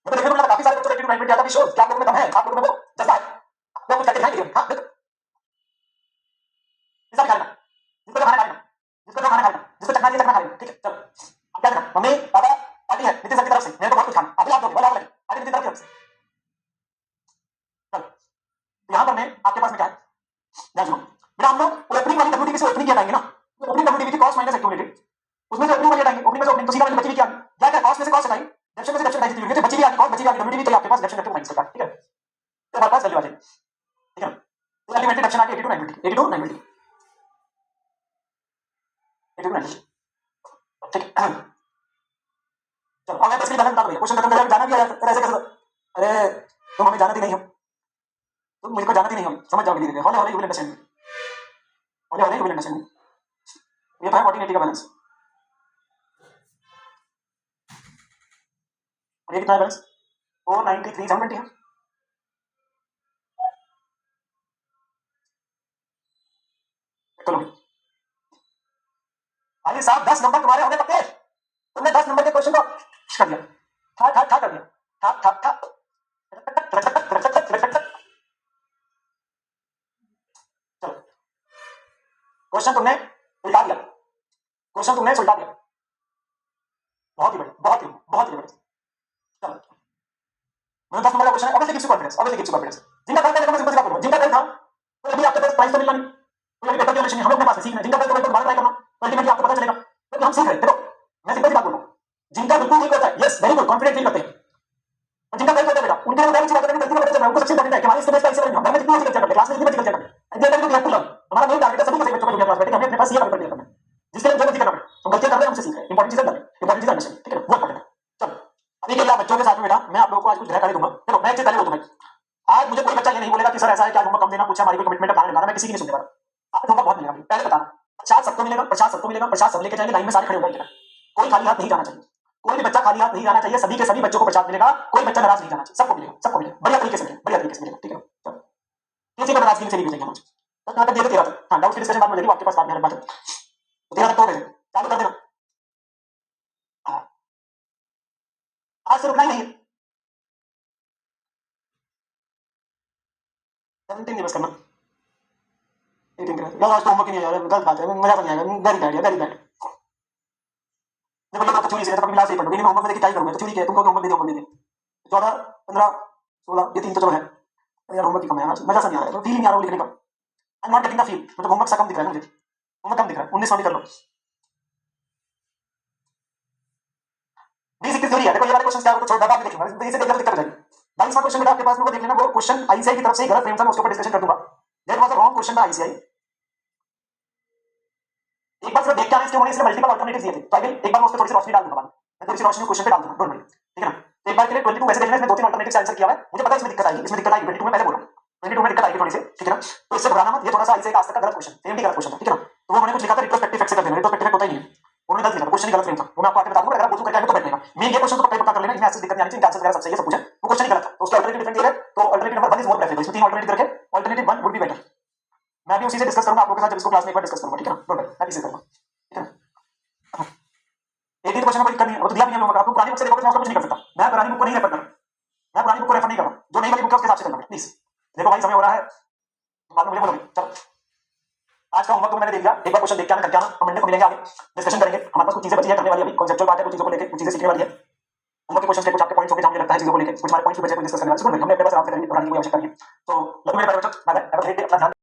Speaker 1: मैं देखने को मिला काफी सारे बच्चों का 82,920 आता है, शोर क्या आप लोगों में दम है, आप लोगों में वो जज्बा है, आप लोग कुछ करके दिखाएंगे। हाँ बिल्कुल, हिसाब खा लेना, जिसको जो खाना खा लेना, जिसको जो खाना खा लेना, जिसको चखना चाहिए चखना खा लेना, ठीक है। चलो अब क्या देना, मम्मी पापा पार्टी है नितिन सर की तरफ से, मेरे को बहुत कुछ खाना, अभी आप दोगे, बोला आप लगे पार्टी नितिन सर की तरफ से। चलो तो यहाँ पर मैं आपके पास में क्या है, ध्यान सुनो बेटा, हम लोग ओपनिंग वाली डब्ल्यूटीवी से ओपनिंग किया जाएंगे ना, तो ओपनिंग डब्ल्यूटीवी की कॉस्ट माइनस एक्यूमुलेटेड, उसमें से ओपनिंग वाली हटाएंगे, ओपनिंग में से ओपनिंग, तो सीधा वाली बची हुई क्या क्या क्या कॉस्ट में से कॉस्ट हटाई, डेप्शन में से डेप्शन हटाई, तो बची हुई आगे कॉस्ट, बची हुई आगे डब्ल्यूटीवी, तो आपके पास डेप्शन करके माइनस करता है, ठीक है। तो हमारे पास वैल्यू आ जाएगी, ठीक है। तो अल्टीमेटली डेप्शन आ गई 82,920, 82,920, चलो अब मैं बस के लिए बता दो भैया, क्वेश्चन खत्म कर जाएगा, जाना भी है यार, ऐसे कैसे? अरे तुम हमें जानती नहीं हो, तुम मुझको जानती नहीं हो, समझ जाओगे धीरे धीरे, हौले हौले यू विल अंडरस्टैंड, हौले हौले यू विल अंडरस्टैंड। ये तो है 1480 का बैलेंस, और ये कितना है बैलेंस? 493 720 है। चलो भाई साहब 10 नंबर तुम्हारे होने पक्के, तुमने 10 नंबर के क्वेश्चन को कर दिया, ठा ठा ठा कर दिया, ठा ठा ठा, चलो क्वेश्चन तुमने उल्टा दिया, क्वेश्चन तुमने उल्टा दिया, बहुत ही बढ़िया, बहुत ही बढ़िया। चलो मतलब 10 नंबर का क्वेश्चन है, obviously gives you confidence, obviously gives you confidence. जिनका कल था मैं सिंपल सी बात करूंगा, जिनका कल था तो अभी आपके पास प्राइस तो मिलना नहीं, तो अभी पेपर की नहीं, हम अपने पास है, सीखना, जिनका कल तो दोबारा ट्राई करना, अल्टीमेटली आपको पता चलेगा क्योंकि हम सीख रहे हैं। देखो मैं सिंपल सी बात बोलूं, जिनका बिल्कुल ठीक होता है, yes very good, confident feel करते हैं, और जिनका गलत होता है बेटा उनके लिए अच्छी बात है, गलती का पता चल रहा है, उनको सबसे इंपॉर्टेंट है कि हमारी स्टूडेंट्स का इसे करना, घर में जितनी अच्छी गलतियां क्लास में जितनी अच्छी गलतियां करते हैं, एट द एंड हमारा मेन टारगेट है सभी के सभी बच्चों को क्लास बैठे, हमें अपने पास ये पेपर क्लियर करना है, जिसके लिए जो गलती करना पड़े, हम गलतियां कर रहे हैं, हमसे सीख रहे हैं, इंपॉर्टेंट चीजें कर रहे हैं, इंपॉर्टेंट चीजें अंडरस्टैंड, ठीक है, बहुत इंपॉर्टेंट है। चलो अभी के लिए आप बच्चों के साथ में बेटा मैं आप लोगों को आज कुछ ग्रह कार्य दूंगा। देखो मैं एक चीज पहले बोल दूं भाई, आज मुझे कोई बच्चा ये नहीं बोलेगा कि सर ऐसा है कि आज होमवर्क कम देना, कुछ हमारी कोई कमिटमेंट है, प्लान लगाना, मैं किसी की नहीं सुनने वाला। आज होमवर्क बहुत मिलेगा, पहले बता रहा हूं, प्रसाद सबको मिलेगा, प्रसाद सबको मिलेगा, प्रसाद सब लेके जाएंगे, लाइन में सारे खड़े हो जाएंगे, कोई खाली हाथ नहीं जाना चाहिए, कोई भी बच्चा खाली हाथ नहीं जाना चाहिए, सभी के सभी बच्चों को प्रसाद मिलेगा, कोई बच्चा नाराज नहीं जाना चाहिए, सबको मिलेगा, सबको मिलेगा, बढ़िया तरीके से मिलेगा, बढ़िया तरीके से मिलेगा, ठीक है। चलो किसी को नाराजगी से नहीं भेजेंगे हम, बस यहाँ तक दे दे तेरा तक, हाँ डाउट की डिस्कशन बाद में हो जाएगी, आपके पास बाद में बात है, तो तेरा तक तो भेजेंगे, चालू कर देना। हाँ आज से रुकना ही नहीं है, 17 दिवस करना, 18 दिवस, यार आज तो होमवर्क ही नहीं है यार, गलत बात है, मजा तो नहीं आएगा, वेरी बैड है, वेरी बैड। देखो ये तो चोरी से कभी क्लास नहीं पढ़, मैं होमवर्क में देखिए क्या ही करूंगा, तो चोरी क्या है, तुमको होमवर्क दे दे, होमवर्क दे दे, 14 15 16 ये 3 तो चलो है, यार होमवर्क की कम है यार, मजा सा नहीं आ रहा है, फील नहीं आ रहा वो लिखने का, I am not getting the feel, मतलब होमवर्क सा कम दिख रहा है मुझे, होमवर्क कम दिख रहा है, 19 वाली कर लो, 20 21 थ्योरी है। देखो ये वाले क्वेश्चन क्या है, तो छोड़ दबा के देखूंगा, इसे देखकर दिक्कत हो जाएगी। 22वां क्वेश्चन बेटा आपके पास में वो देख लेना, वो क्वेश्चन आईसीआई की तरफ से गलत फ्रेम था, मैं उसके ऊपर डिस्कशन कर दूंगा, that was a wrong question by ICI. एक बार सिर्फ देख के आने इसके होने, इसलिए मल्टीपल अल्टरनेटिव्स दिए थे, तो आई विल एक बार मैं उस पर थोड़ी सी रोशनी डाल दूंगा, मैं थोड़ी सी रोशनी क्वेश्चन पे डाल दूंगा, डोंट वरी, ठीक है ना। तो एक बार के लिए 22 वैसे देखना, इसमें 2 3 अल्टरनेटिव्स आंसर किया है, मुझे पता है इसमें दिक्कत आएगी, इसमें दिक्कत आएगी, 22 में पहले बोला 22 में दिक्कत आएगी थोड़ी सी, ठीक है ना, तो इससे घबराना मत, ये थोड़ा सा आईसीआई का आज तक का गलत क्वेश्चन, सेम भी गलत क्वेश्चन था, ठीक है ना। तो वो उन्होंने कुछ लिखा था रिट्रोस्पेक्टिव इफेक्ट से कर देना, रिट्रोस्पेक्टिव इफेक्ट होता ही नहीं है, उन्होंने गलत लिखा था, क्वेश्चन ही गलत फ्रेम था, वो मैं आपको आगे बता दूंगा, अगर आप पूछो करके आएंगे तो बैठेगा, मेन ये क्वेश्चन तो पक्का कर लेना, इसमें ऐसी दिक्कत नहीं आनी चाहिए, आंसर वगैरह सब सही है, सब कुछ है, वो क्वेश्चन ही गलत था, तो उसके अल्टरनेटिव डिफरेंट दिए, तो alternative number 1 is more preferable, इसमें 3 अल्टरनेटिव रखे, अल्टरनेटिव 1 वुड बी बेटर, मैं भी उसी से डिस्कस करूंगा आप लोगों के साथ, जब इसको क्लास में एक बार डिस्कस करूंगा, ठीक है ना, डोंट वरी, मैं इसी से करूंगा, ठीक है ना। 18 क्वेश्चन में कोई दिक्कत नहीं है, वो तो दिया भी नहीं होगा, आप लोग पुरानी बुक से देखोगे तो मैं उसका कुछ नहीं कर सकता, मैं पुरानी बुक को नहीं रेफर कर रहा, मैं पुरानी बुक को रेफर नहीं कर रहा, जो नई वाली बुक है उसके हिसाब से करना प्लीज। देखो भाई समय हो रहा है, बाद में मुझे बोलोगे, चलो आज का होमवर्क तो मैंने दे दिया, एक बार क्वेश्चन देख के आना, करके आना, हम मंडे को मिलेंगे, आगे डिस्कशन करेंगे, हमारे पास कुछ चीजें बची है करने वाली, अभी कॉन्सेप्चुअल बात है, कुछ चीजों को लेकर कुछ चीजें सीखने वाली है, होमवर्क के क्वेश्चन से कुछ आपके पॉइंट्स होंगे, जहाँ मुझे लगता है चीजों को लेकर कुछ हमारे पॉइंट्स बचे, कुछ डिस्कस करने वाले, हमने अपने पास आराम से करेंगे, पढ़ाने की कोई आवश्यकता नहीं है। तो लगे मेरे बारे में, bye bye, have a great day, अपना ध्यान